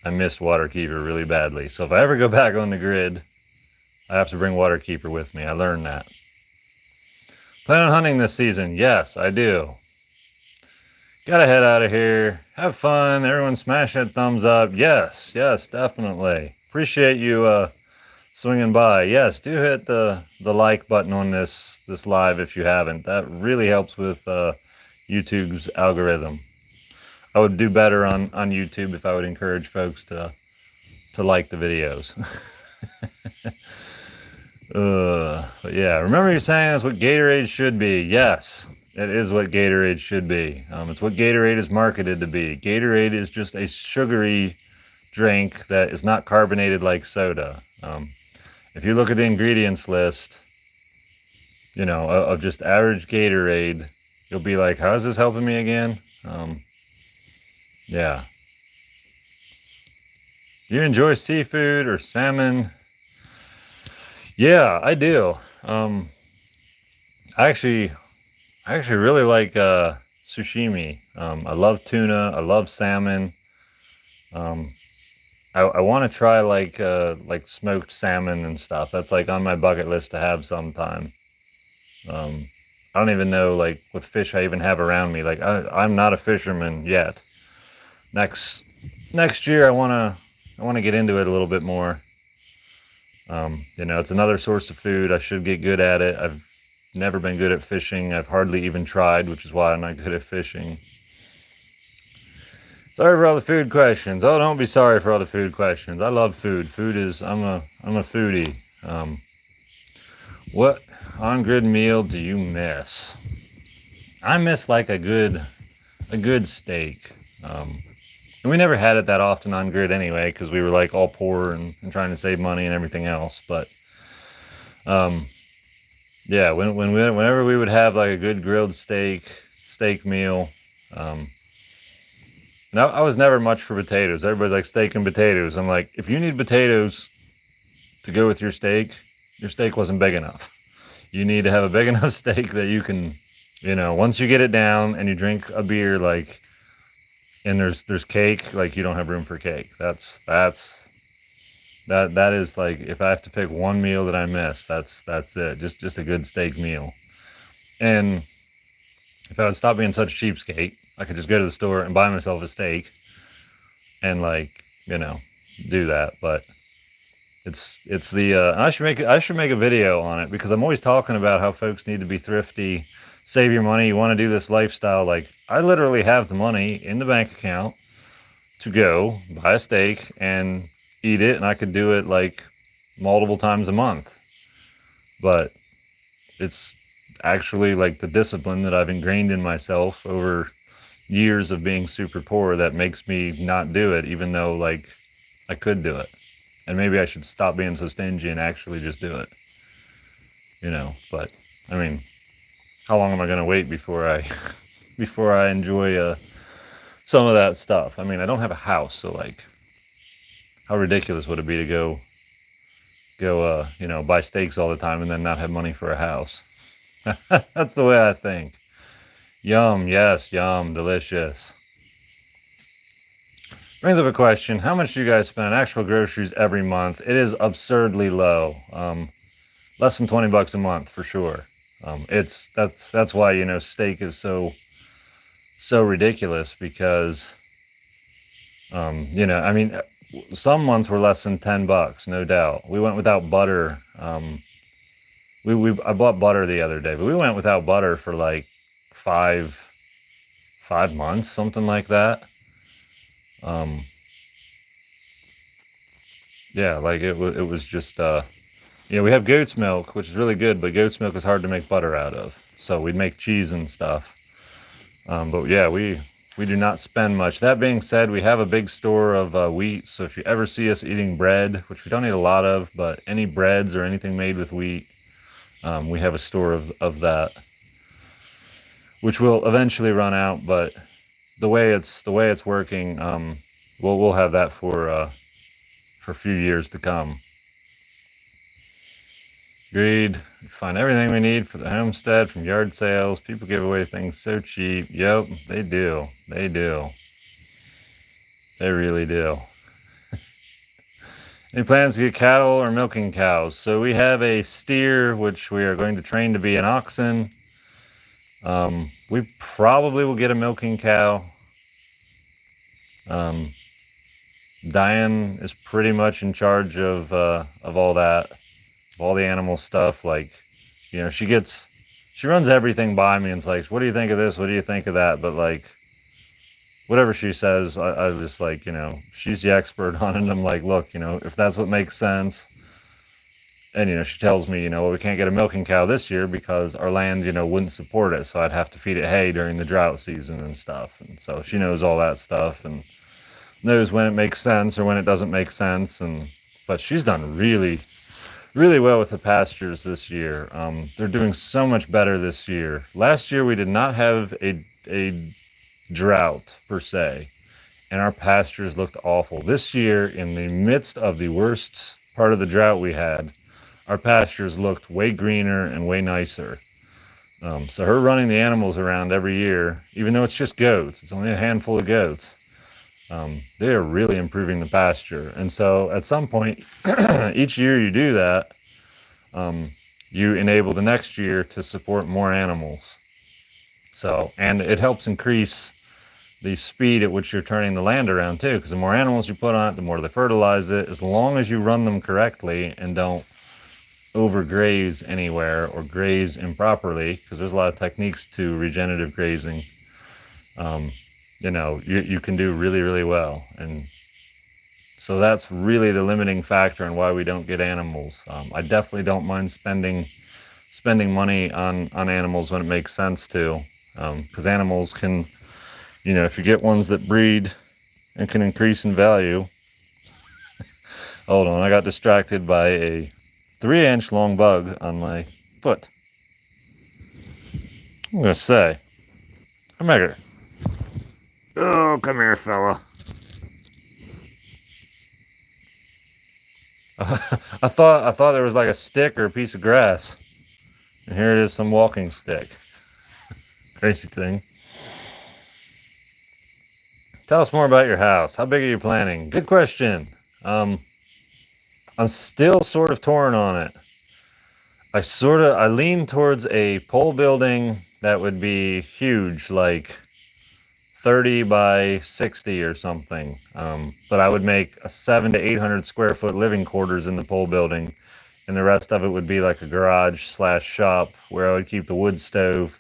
I missed water kefir really badly. So if I ever go back on the grid, I have to bring water kefir with me. I learned that. Plan on hunting this season? Yes, I do. Gotta head out of here. Have fun. Everyone smash that thumbs up. Yes, definitely. Appreciate you swinging by. Yes, do hit the like button on this live if you haven't. That really helps with YouTube's algorithm. I would do better on YouTube if I would encourage folks to like the videos. But yeah, remember you're saying that's what Gatorade should be. Yes, it is what Gatorade should be. It's what Gatorade is marketed to be. Gatorade is just a sugary drink that is not carbonated like soda. If you look at the ingredients list, of just average Gatorade, you'll be like, how is this helping me again? Yeah. Do you enjoy seafood or salmon? Yeah, I do. I actually really like sushimi. I love tuna. I love salmon. I want to try like smoked salmon and stuff. That's like on my bucket list to have sometime. I don't even know like what fish I even have around me. Like I'm not a fisherman yet. Next year I wanna get into it a little bit more. It's another source of food. I should get good at it. I've never been good at fishing. I've hardly even tried, which is why I'm not good at fishing. Sorry for all the food questions. Oh, don't be sorry for all the food questions. I love food. I'm a foodie. What on-grid meal do you miss? I miss like a good steak. And we never had it that often on grid anyway, because we were like all poor and trying to save money and everything else. But yeah, whenever we would have like a good grilled steak meal, No, I was never much for potatoes. Everybody's like steak and potatoes. I'm like, if you need potatoes to go with your steak wasn't big enough. You need to have a big enough steak that you can, once you get it down and you drink a beer, like, and there's cake, like, you don't have room for cake. That is like, if I have to pick one meal that I miss, that's it. Just a good steak meal. And if I would stop being such a cheapskate, I could just go to the store and buy myself a steak and, like, do that. But it's the I should make a video on it, because I'm always talking about how folks need to be thrifty, save your money, you want to do this lifestyle. Like, I literally have the money in the bank account to go buy a steak and eat it, and I could do it like multiple times a month. But it's actually like the discipline that I've ingrained in myself over years of being super poor that makes me not do it, even though, like, I could do it. And maybe I should stop being so stingy and actually just do it. But I mean, how long am I going to wait before I enjoy some of that stuff? I mean, I don't have a house, so, like, how ridiculous would it be to go buy steaks all the time and then not have money for a house? That's the way I think. Yum, yes, yum, delicious. Brings up a question: how much do you guys spend on actual groceries every month? It is absurdly low. Less than $20 a month for sure. That's why steak is so ridiculous, because I mean, some months were less than $10, no doubt. We went without butter. I bought butter the other day, but we went without butter for like five months, something like that. Yeah, like it was just we have goat's milk, which is really good, but goat's milk is hard to make butter out of. So we'd make cheese and stuff. But yeah, we do not spend much. That being said, we have a big store of wheat. So if you ever see us eating bread, which we don't eat a lot of, but any breads or anything made with wheat, we have a store of that, which will eventually run out. But the way it's working, we'll have that for a few years to come. Agreed. We find everything we need for the homestead from yard sales. People give away things so cheap. Yep, they do. They do. They really do. Any plans to get cattle or milking cows? So we have a steer, which we are going to train to be an oxen. We probably will get a milking cow. Diane is pretty much in charge of all that, of all the animal stuff. Like, she runs everything by me and it's like, what do you think of this? What do you think of that? But, like, whatever she says, I just, like, she's the expert on it. And I'm like, look, if that's what makes sense. And, she tells me, well, we can't get a milking cow this year because our land, wouldn't support it. So I'd have to feed it hay during the drought season and stuff. And so she knows all that stuff and knows when it makes sense or when it doesn't make sense. But she's done really, really well with the pastures this year. They're doing so much better this year. Last year we did not have a drought per se, and our pastures looked awful. This year, in the midst of the worst part of the drought we had, our pastures looked way greener and way nicer. So her running the animals around every year, even though it's just goats, it's only a handful of goats, they are really improving the pasture. And so at some point, each year you do that, you enable the next year to support more animals. So, and it helps increase the speed at which you're turning the land around too, because the more animals you put on it, the more they fertilize it, as long as you run them correctly and don't overgraze anywhere or graze improperly, because there's a lot of techniques to regenerative grazing. You can do really, really well. And so that's really the limiting factor in why we don't get animals. I definitely don't mind spending money on animals when it makes sense to, because animals can, if you get ones that breed and can increase in value. Hold on, I got distracted by a 3-inch long bug on my foot. I'm gonna say, come here. Oh, come here, fella. I thought there was like a stick or a piece of grass. And here it is, some walking stick. Crazy thing. Tell us more about your house. How big are you planning? Good question. I'm still sort of torn on it. I lean towards a pole building that would be huge, like 30 by 60 or something. But I would make a 700 to 800 square foot living quarters in the pole building, and the rest of it would be like a garage slash shop where I would keep the wood stove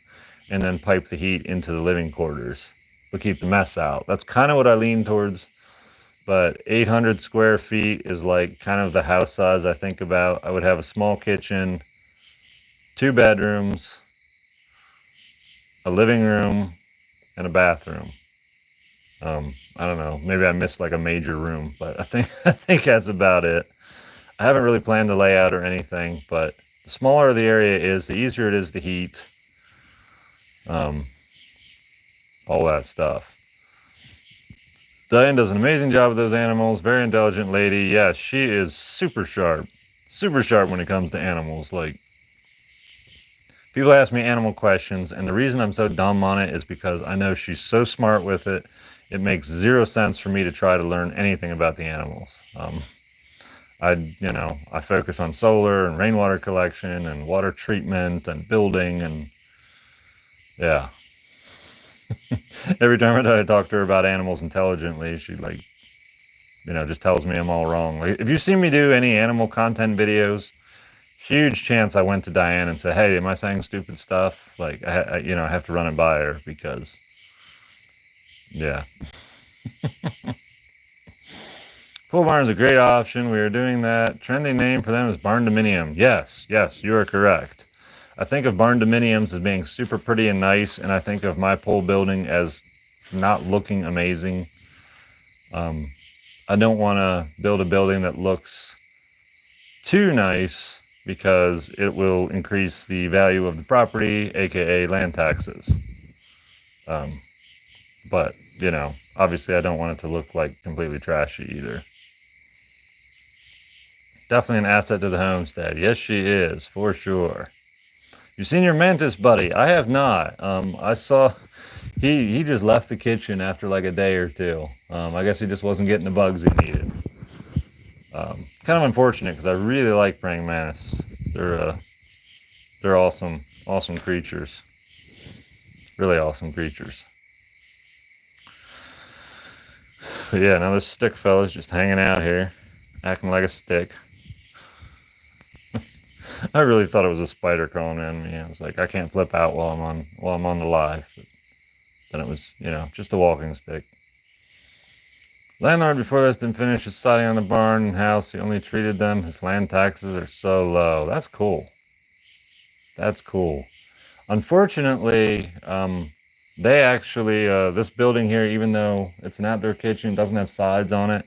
and then pipe the heat into the living quarters, but keep the mess out. That's kind of what I lean towards. But 800 square feet is like kind of the house size I think about. I would have a small kitchen, 2 bedrooms, a living room, and a bathroom. I don't know, maybe I missed like a major room, but I think that's about it. I haven't really planned the layout or anything, but the smaller the area is, the easier it is to heat. All that stuff. Diane does an amazing job with those animals. Very intelligent lady. Yeah, she is super sharp. Super sharp when it comes to animals. Like, people ask me animal questions, and the reason I'm so dumb on it is because I know she's so smart with it. It makes zero sense for me to try to learn anything about the animals. I focus on solar and rainwater collection and water treatment and building, and yeah. Every time I talk to her about animals intelligently, she just tells me I'm all wrong. Like, if you see me do any animal content videos, huge chance I went to Diane and said, "Hey, am I saying stupid stuff?" Like, I have to run it by her because, yeah. Pole barn is a great option. We are doing that. Trending name for them is barn dominium. Yes, you are correct. I think of barn dominiums as being super pretty and nice, and I think of my pole building as not looking amazing. I don't want to build a building that looks too nice because it will increase the value of the property, aka land taxes. But, obviously I don't want it to look like completely trashy either. Definitely an asset to the homestead. Yes, she is, for sure. You seen your mantis, buddy? I have not. I saw he just left the kitchen after like a day or two. I guess he just wasn't getting the bugs he needed. Kind of unfortunate because I really like praying mantis. They're awesome, awesome creatures. Really awesome creatures. But yeah, now this stick fella's just hanging out here, acting like a stick. I really thought it was a spider crawling in me. I was like, I can't flip out while I'm on the live. But then it was, just a walking stick. Landlord before this didn't finish his siding on the barn and house. He only treated them. His land taxes are so low. That's cool. That's cool. Unfortunately, they actually, this building here, even though it's an outdoor kitchen, doesn't have sides on it,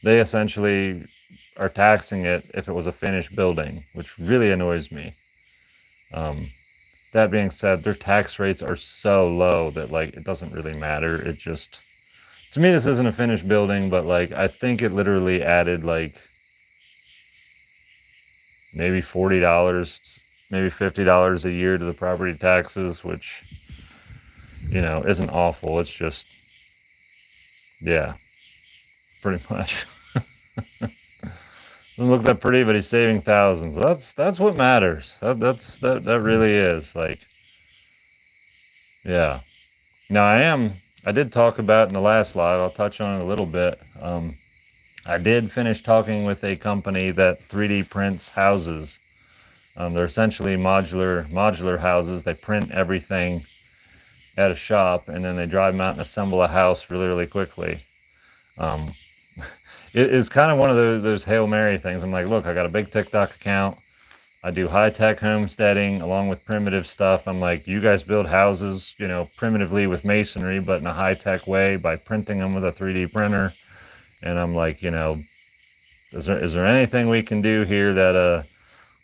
they essentially are taxing it if it was a finished building, which really annoys me. That being said, their tax rates are so low that it doesn't really matter. It just, to me, this isn't a finished building, but I think it literally added maybe $40, maybe $50 a year to the property taxes, which, isn't awful. It's just, yeah, pretty much. Doesn't look that pretty, but he's saving thousands. That's what matters. That really is yeah. Now I did talk about in the last live. I'll touch on it a little bit. I did finish talking with a company that 3D prints houses. They're essentially modular houses. They print everything at a shop, and then they drive them out and assemble a house really, really quickly. It is kind of one of those Hail Mary things. I'm like, look, I got a big TikTok account. I do high-tech homesteading along with primitive stuff. I'm like, you guys build houses, primitively with masonry, but in a high-tech way by printing them with a 3D printer. And I'm like, is there anything we can do here that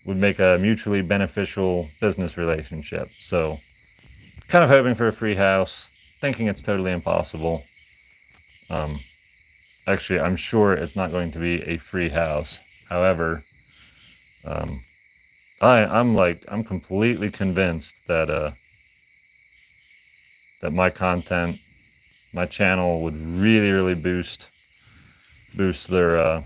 would make a mutually beneficial business relationship? So kind of hoping for a free house. thinking it's totally impossible. Actually, I'm sure it's not going to be a free house. However, I'm completely convinced that that my content, my channel would really boost their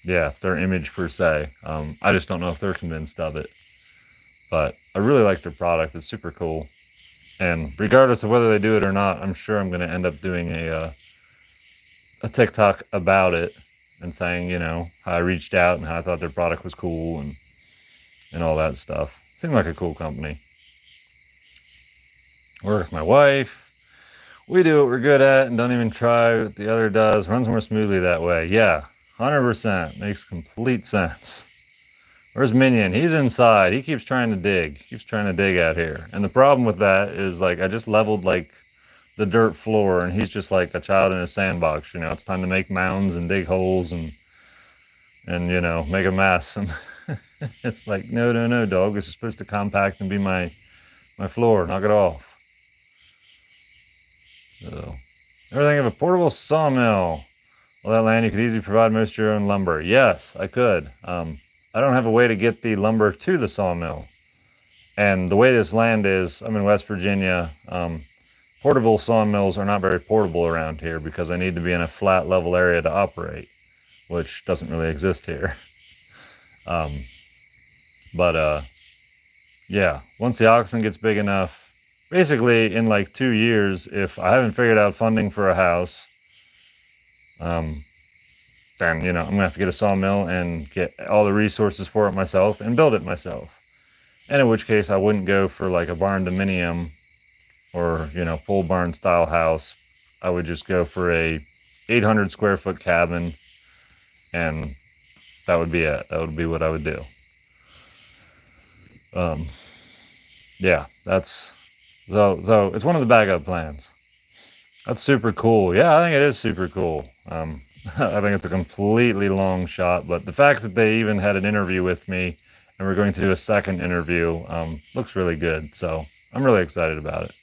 their image per se. I just don't know if they're convinced of it. But I really like their product. It's super cool. And regardless of whether they do it or not, I'm sure I'm going to end up doing a TikTok about it and saying, you know, how I reached out and how I thought their product was cool and all that stuff. Seemed like a cool company. Work with my wife. We do what we're good at and don't even try what the other does. Runs more smoothly that way. Yeah, 100%. Makes complete sense. Where's Minion? He's inside. He keeps trying to dig. Keeps trying to dig out here. And the problem with that is, like, I just leveled, like, the dirt floor, and he's just like a child in a sandbox. You know, it's time to make mounds and dig holes and you know, make a mess. And it's like, no, dog. This is supposed to compact and be my floor. Knock it off. So, everything of a portable sawmill. Well, that land, you could easily provide most of your own lumber. Yes, I could. I don't have a way to get the lumber to the sawmill. And the way this land is, I'm in West Virginia. Portable sawmills are not very portable around here because I need to be in a flat level area to operate, which doesn't really exist here. Yeah, once the oxen gets big enough, basically in like 2 years, if I haven't figured out funding for a house, then, you know, I'm gonna have to get a sawmill and get all the resources for it myself and build it myself. And in which case I wouldn't go for like a barn dominium or, you know, pole barn style house. I would just go for a 800 square foot cabin, and that would be it. That would be what I would do. Yeah, that's so it's one of the backup plans. That's super cool. Yeah, I think it is super cool. I think it's a completely long shot, but the fact that they even had an interview with me and we're going to do a second interview looks really good. So I'm really excited about it.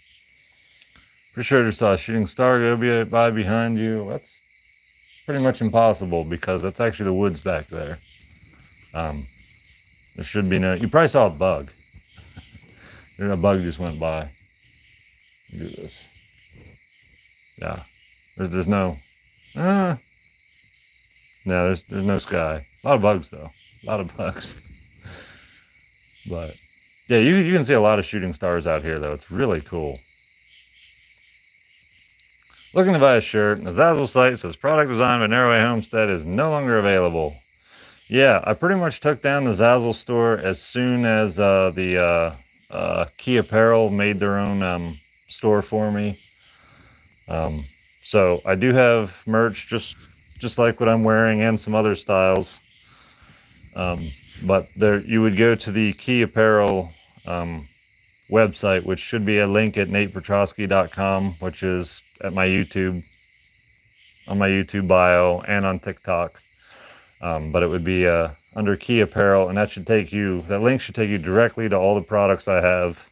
Pretty sure I just saw a shooting star go by behind you. That's pretty much impossible because that's actually the woods back there. There should be no... You probably saw a bug. A bug just went by. Do this. Yeah. There's no... no, there's no sky. A lot of bugs, though. A lot of bugs. But, yeah, you can see a lot of shooting stars out here, though. It's really cool. Looking to buy a shirt, and the Zazzle site says product design by Narrowway Homestead is no longer available. Yeah, I pretty much took down the Zazzle store as soon as the Key Apparel made their own store for me. So I do have merch just like what I'm wearing and some other styles. But there, you would go to the Key Apparel website, which should be a link at natepetrosky.com, which is at my YouTube, on my YouTube bio and on TikTok. But it would be under Key Apparel, and that link should take you directly to all the products I have.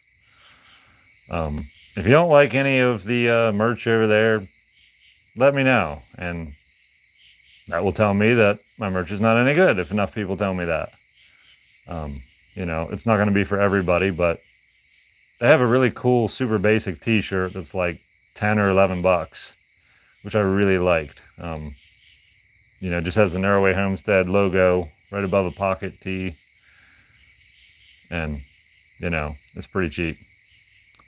If you don't like any of the merch over there, let me know, and that will tell me that my merch is not any good if enough people tell me that. You know, it's not going to be for everybody, but they have a really cool super basic t-shirt that's like 10 or 11 bucks, which I really liked. You know, just has the Narrowway Homestead logo right above a pocket tee, and you know, it's pretty cheap.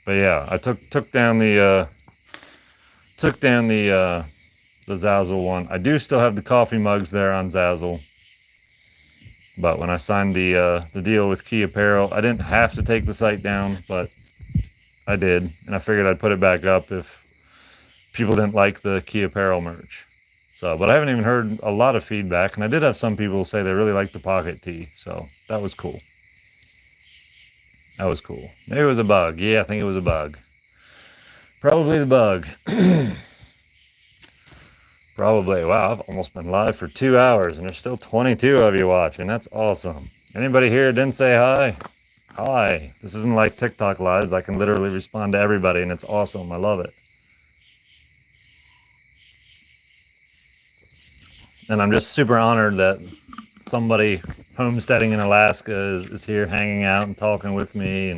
But yeah, I took down the Zazzle one. I do still have the coffee mugs there on Zazzle, but when I signed the deal with Key Apparel, I didn't have to take the site down, but I did, and I figured I'd put it back up if people didn't like the Key Apparel merch. So, but I haven't even heard a lot of feedback, and I did have some people say they really liked the pocket tee, so that was cool. That was cool. Maybe it was a bug. Yeah, I think it was a bug. Probably the bug. Probably. Wow, I've almost been live for 2 hours, and there's still 22 of you watching. That's awesome. Anybody here didn't say hi? Hi. This isn't like TikTok lives. I can literally respond to everybody, and it's awesome. I love it. And I'm just super honored that somebody homesteading in Alaska is here hanging out and talking with me,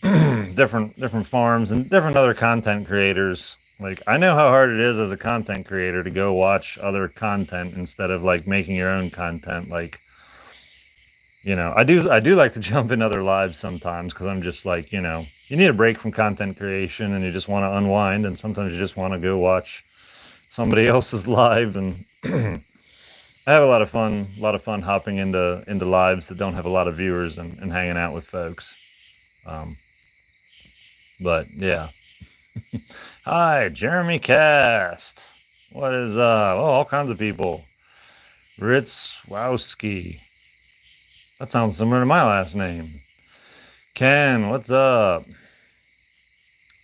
and different farms and different other content creators. Like, I know how hard it is as a content creator to go watch other content instead of like making your own content. Like, I do like to jump in other lives sometimes because I'm just like, you need a break from content creation and you just want to unwind, and sometimes you just want to go watch somebody else's live. And I have a lot of fun hopping into lives that don't have a lot of viewers, and hanging out with folks. Um, but yeah. Hi, Jeremy Cast. What is all kinds of people. Ritzwowski. That sounds similar to my last name. Ken, what's up?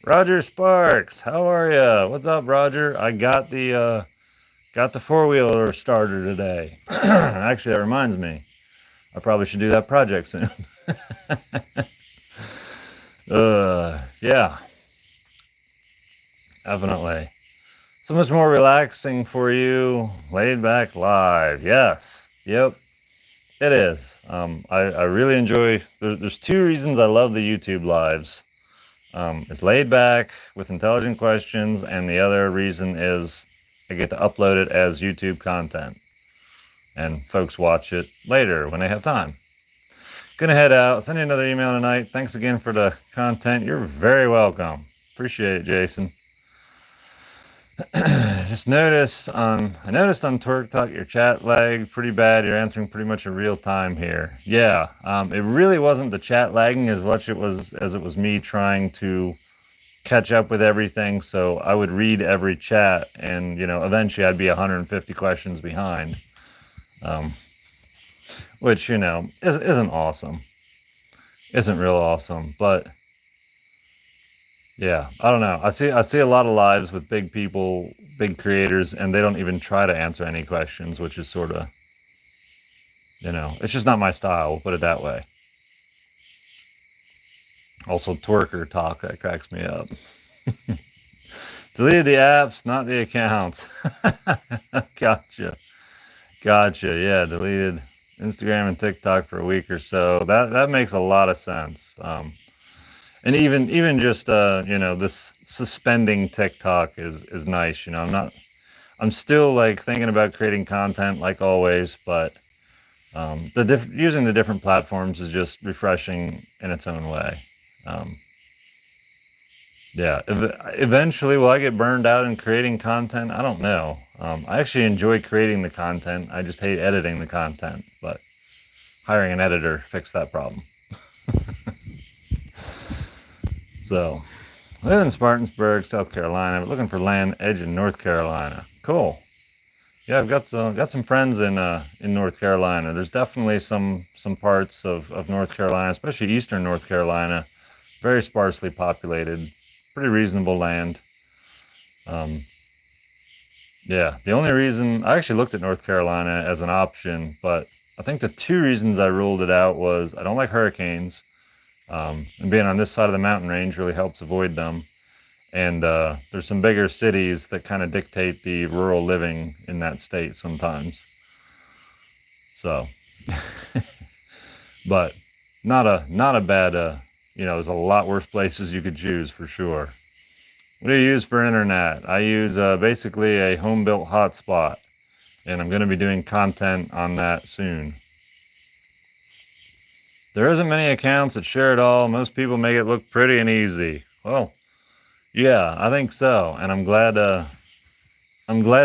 Roger Sparks, how are ya? What's up, Roger? I got the four-wheeler starter today. Actually, that reminds me. I probably should do that project soon. Yeah, definitely. So much more relaxing for you. Laid back live. Yes. Yep. It is. I really enjoy. There's two reasons I love the YouTube lives. It's laid back with intelligent questions, and the other reason is I get to upload it as YouTube content, and folks watch it later when they have time. Gonna head out. Send you another email tonight. Thanks again for the content. You're very welcome. Appreciate it, Jason. I noticed on Twerk Talk your chat lagged pretty bad. You're answering pretty much in real time here. Yeah, it really wasn't the chat lagging as much as it was me trying to catch up with everything. So I would read every chat, and eventually I'd be 150 questions behind, um, which isn't awesome. Isn't real awesome, but yeah, I don't know. I see a lot of lives with big people, big creators, and they don't even try to answer any questions, which is sort of, it's just not my style. We'll put it that way. Also, twerker talk, that cracks me up. Deleted the apps, not the accounts. Gotcha. Yeah, deleted Instagram and TikTok for a week or so. That makes a lot of sense. And even just this suspending TikTok is nice. I'm still like thinking about creating content like always, but using the different platforms is just refreshing in its own way. Yeah, eventually will I get burned out in creating content? I don't know. I actually enjoy creating the content. I just hate editing the content, but hiring an editor fixed that problem. So, I live in Spartansburg, South Carolina, but looking for land edge in North Carolina. Cool. Yeah, I've got some friends in North Carolina. There's definitely some parts of North Carolina, especially eastern North Carolina, very sparsely populated, pretty reasonable land. Yeah, the only reason I actually looked at North Carolina as an option, but I think the two reasons I ruled it out was I don't like hurricanes, and being on this side of the mountain range really helps avoid them. And there's some bigger cities that kind of dictate the rural living in that state sometimes. So, but not a bad. There's a lot worse places you could choose for sure. What do you use for internet? I use basically a home-built hotspot, and I'm going to be doing content on that soon. There isn't many accounts that share it all. Most people make it look pretty and easy. Well, yeah, I think so, and I'm glad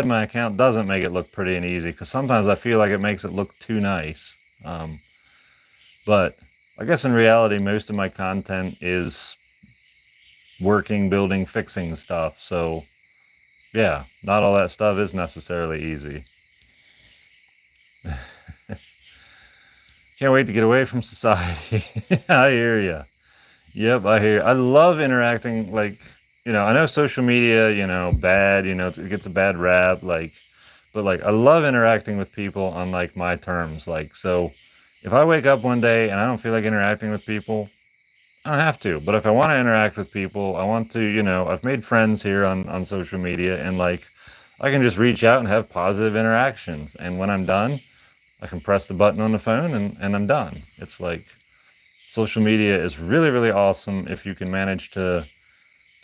my account doesn't make it look pretty and easy, because sometimes I feel like it makes it look too nice. But I guess in reality, most of my content is working, building, fixing stuff. So yeah, not all that stuff is necessarily easy. Can't wait to get away from society. I hear you. Yep, I hear. I love interacting. Like, I know social media, bad. It gets a bad rap. Like, but like, I love interacting with people on like my terms. Like, so if I wake up one day and I don't feel like interacting with people, I don't have to. But if I want to interact with people, I want to, I've made friends here on social media, and like I can just reach out and have positive interactions. And when I'm done, I can press the button on the phone and I'm done. It's like social media is really, really awesome if you can manage to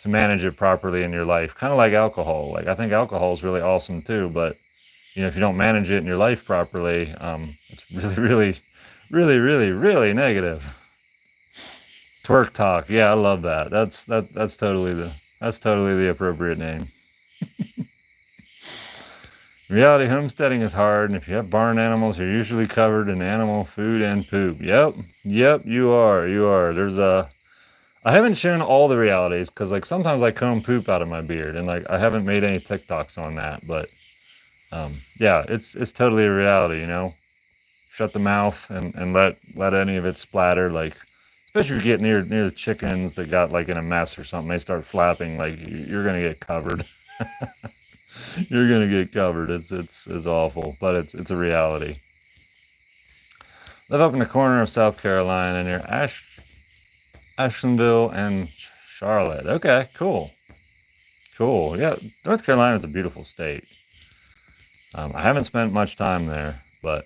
manage it properly in your life. Kind of like alcohol. Like I think alcohol is really awesome too, but if you don't manage it in your life properly, it's really, really, really, really, really negative. Twerk talk. Yeah, I love that. That's totally the appropriate name. Reality homesteading is hard, and if you have barn animals, you're usually covered in animal food and poop. Yep, you are. I haven't shown all the realities, because like sometimes I comb poop out of my beard, and like I haven't made any TikToks on that, but yeah, it's totally a reality, Shut the mouth and let any of it splatter, like especially if you get near the chickens that got like in a mess or something, they start flapping, like you're gonna get covered. You're gonna get covered. It's awful, but it's a reality. Live up in the corner of South Carolina near Ashlandville and Charlotte. Okay, cool. Yeah, North Carolina is a beautiful state. I haven't spent much time there, but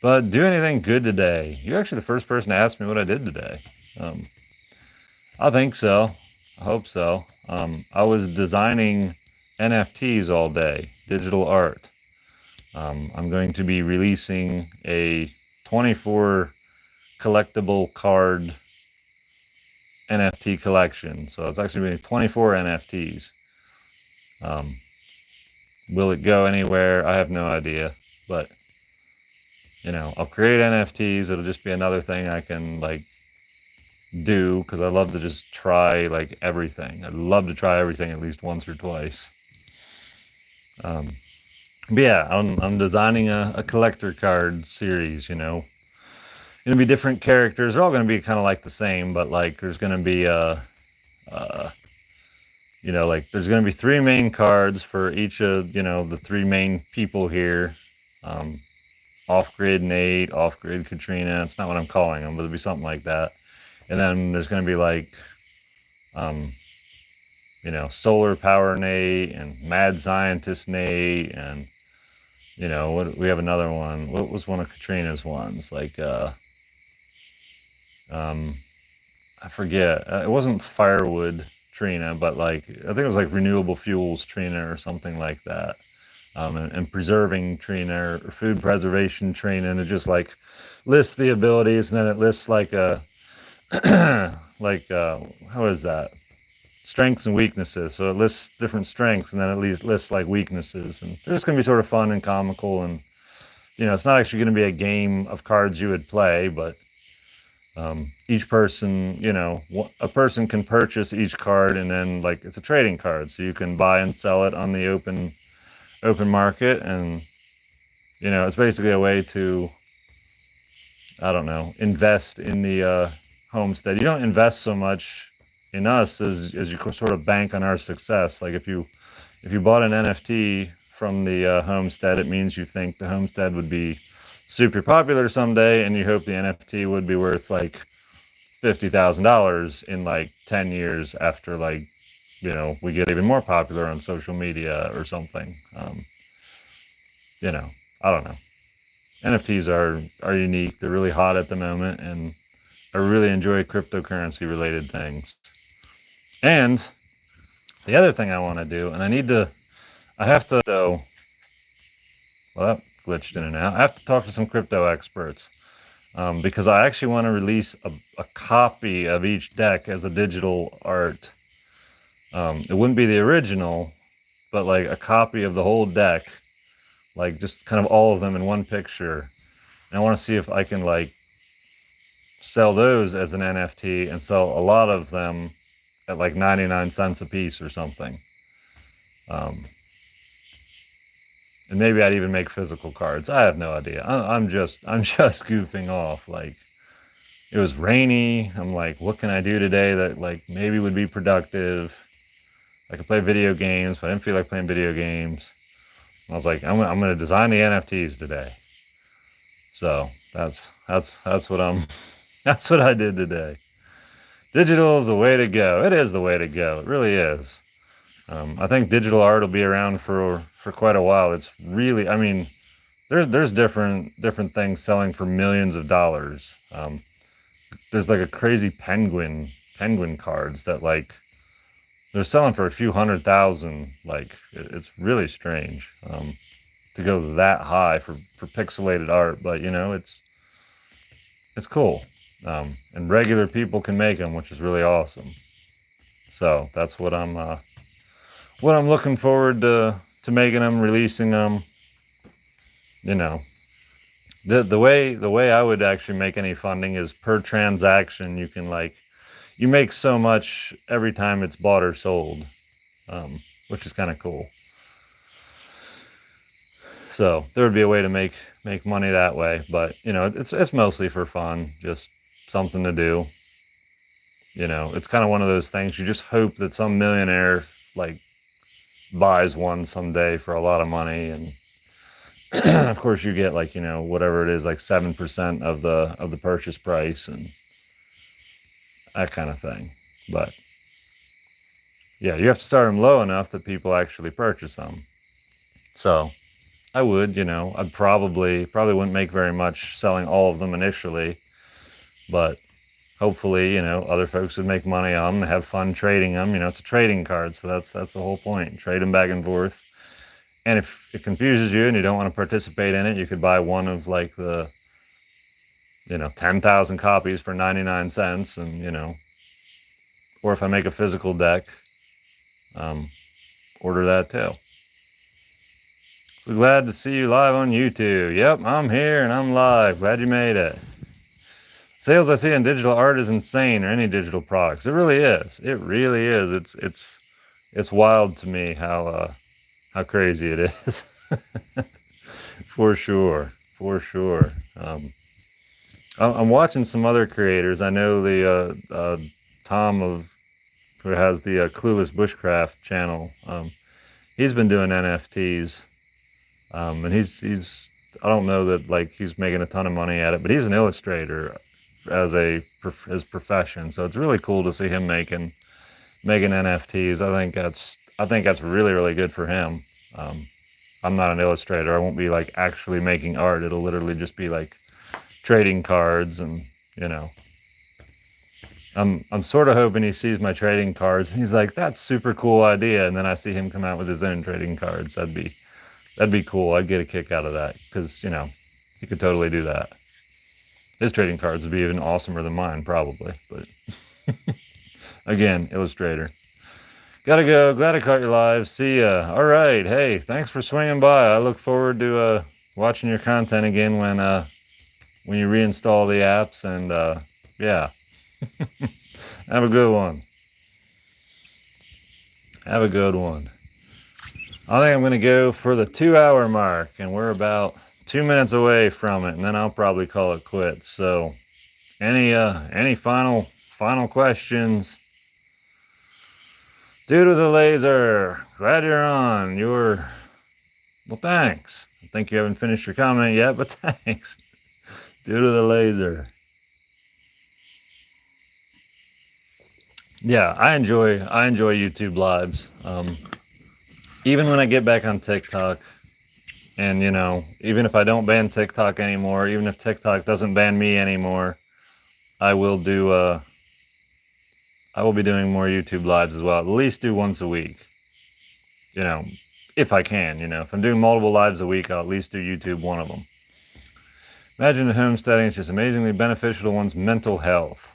do anything good today? You're actually the first person to ask me what I did today. I think so. I hope so. I was designing NFTs all day, digital art. I'm going to be releasing a 24 collectible card NFT collection. So it's actually going to be 24 NFTs. Will it go anywhere? I have no idea. But, I'll create NFTs. It'll just be another thing I can, like, do, because I love to just try, like, everything. I'd love to try everything at least once or twice. But yeah, I'm designing a collector card series, It'll be different characters. They're all going to be kind of like the same, but like there's going to be like there's going to be 3 main cards for each of the 3 main people here. Off-grid Nate, off-grid Katrina. It's not what I'm calling them, but it'll be something like that. And then there's going to be like solar power Nate and mad scientist Nate, and we have another one. What was one of Katrina's ones? Like I forget. It wasn't firewood Trina, but like I think it was like renewable fuels Trina or something like that. And preserving Trina or food preservation Trina, and it just like lists the abilities, and then it lists like a like how is that? Strengths and weaknesses. So it lists different strengths, and then it lists like weaknesses, and they're just going to be sort of fun and comical, and it's not actually going to be a game of cards you would play, but each person, a person can purchase each card, and then like it's a trading card, so you can buy and sell it on the open market, and it's basically a way to, I don't know, invest in the homestead. You don't invest so much in us as you sort of bank on our success. Like if you bought an NFT from the homestead, it means you think the homestead would be super popular someday, and you hope the NFT would be worth like $50,000 in like 10 years after, like, we get even more popular on social media or something. I don't know. NFTs are unique. They're really hot at the moment, and I really enjoy cryptocurrency related things. And the other thing I want to do, and well, that glitched in and out. I have to talk to some crypto experts, because I actually want to release a copy of each deck as a digital art. It wouldn't be the original, but like a copy of the whole deck, like just kind of all of them in one picture. And I want to see if I can like sell those as an NFT and sell a lot of them at like 99 cents a piece or something. And maybe I'd even make physical cards. I have no idea. I'm just goofing off. Like, it was rainy. I'm like, what can I do today that like maybe would be productive? I could play video games, but I didn't feel like playing video games. I was like, I'm gonna design the NFTs today. So That's what I'm that's what I did today. Digital is the way to go. It is the way to go. It really is. I think digital art will be around for quite a while. It's really, I mean, there's different things selling for millions of dollars. There's like a crazy penguin cards that like they're selling for a few $100,000. Like it's really strange to go that high for pixelated art, but you know it's cool. And regular people can make them, which is really awesome. So that's what I'm looking forward to making them, releasing them. You know, the way I would actually make any funding is per transaction. You can like you make so much every time it's bought or sold, which is kind of cool. So there would be a way to make money that way, but you know, it's mostly for fun, just something to do. You know, it's kind of one of those things you just hope that some millionaire like buys one someday for a lot of money, and of course you get like, you know, whatever it is, like 7% of the purchase price and that kind of thing. But yeah, you have to start them low enough that people actually purchase them. So I would, you know, I'd probably wouldn't make very much selling all of them initially, but hopefully, you know, other folks would make money on them, have fun trading them. You know, it's a trading card, so that's the whole point. Trade them back and forth. And if it confuses you and you don't want to participate in it, you could buy one of like the, you know, 10,000 copies for 99 cents, and you know, or if I make a physical deck, order that too. So glad to see you live on YouTube. Yep, I'm here and I'm live. Glad you made it. Sales I see in digital art is insane, or any digital products. It really is. It really is. It's wild to me how crazy it is. For sure. For sure. I'm watching some other creators. I know the Tom who has the Clueless Bushcraft channel. He's been doing NFTs. And he's I don't know that like he's making a ton of money at it, but he's an illustrator as his profession. So it's really cool to see him making NFTs. I think that's really, really good for him. I'm not an illustrator. I won't be like actually making art. It'll literally just be like trading cards, and you know, I'm sort of hoping he sees my trading cards and he's like, that's super cool idea, and then I see him come out with his own trading cards. That'd be cool. I'd get a kick out of that, because you know, he could totally do that. His trading cards would be even awesomer than mine, probably. But again, illustrator. Gotta go. Glad I caught you live. See ya. All right. Hey, thanks for swinging by. I look forward to watching your content again when you reinstall the apps. And yeah, have a good one. Have a good one. I think I'm going to go for the 2-hour mark, and we're about 2 minutes away from it, and then I'll probably call it quits. So any final questions? Due to the laser, glad you're on. Well, thanks. I think you haven't finished your comment yet, but thanks. Due to the laser. Yeah, I enjoy YouTube lives. Even when I get back on TikTok, and you know, even if I don't ban TikTok anymore, even if TikTok doesn't ban me anymore, I will be doing more YouTube lives as well. At least do once a week. You know, if I can, you know, if I'm doing multiple lives a week, I'll at least do YouTube one of them. Imagine that homesteading is just amazingly beneficial to one's mental health.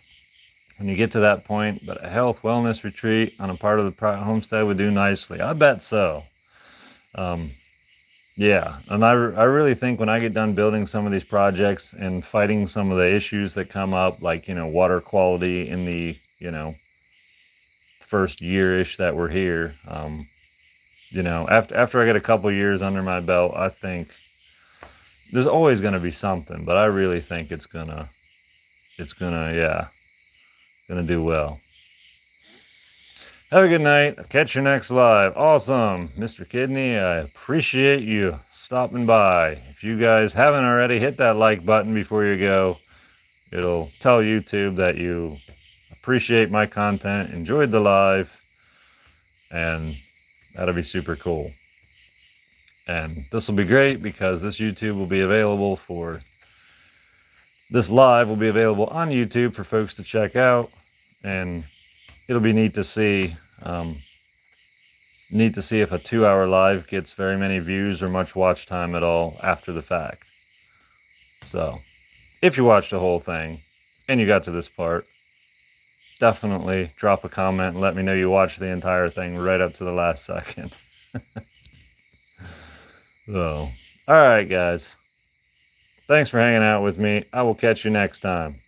When you get to that point, but a health wellness retreat on a part of the homestead would do nicely. I bet so. Yeah, and I really think when I get done building some of these projects and fighting some of the issues that come up, like, you know, water quality in the, you know, first year-ish that we're here, you know, after I get a couple years under my belt, I think there's always going to be something, but I really think it's gonna do well. Have a good night. I'll catch you next live. Awesome, Mr. Kidney. I appreciate you stopping by. If you guys haven't already, hit that like button before you go. It'll tell YouTube that you appreciate my content, enjoyed the live, and that'll be super cool. And this will be great because this YouTube will be available for, this live will be available on YouTube for folks to check out, and it'll be neat to see if a 2-hour live gets very many views or much watch time at all after the fact. So if you watched the whole thing and you got to this part, definitely drop a comment and let me know you watched the entire thing right up to the last second. So, alright guys, thanks for hanging out with me. I will catch you next time.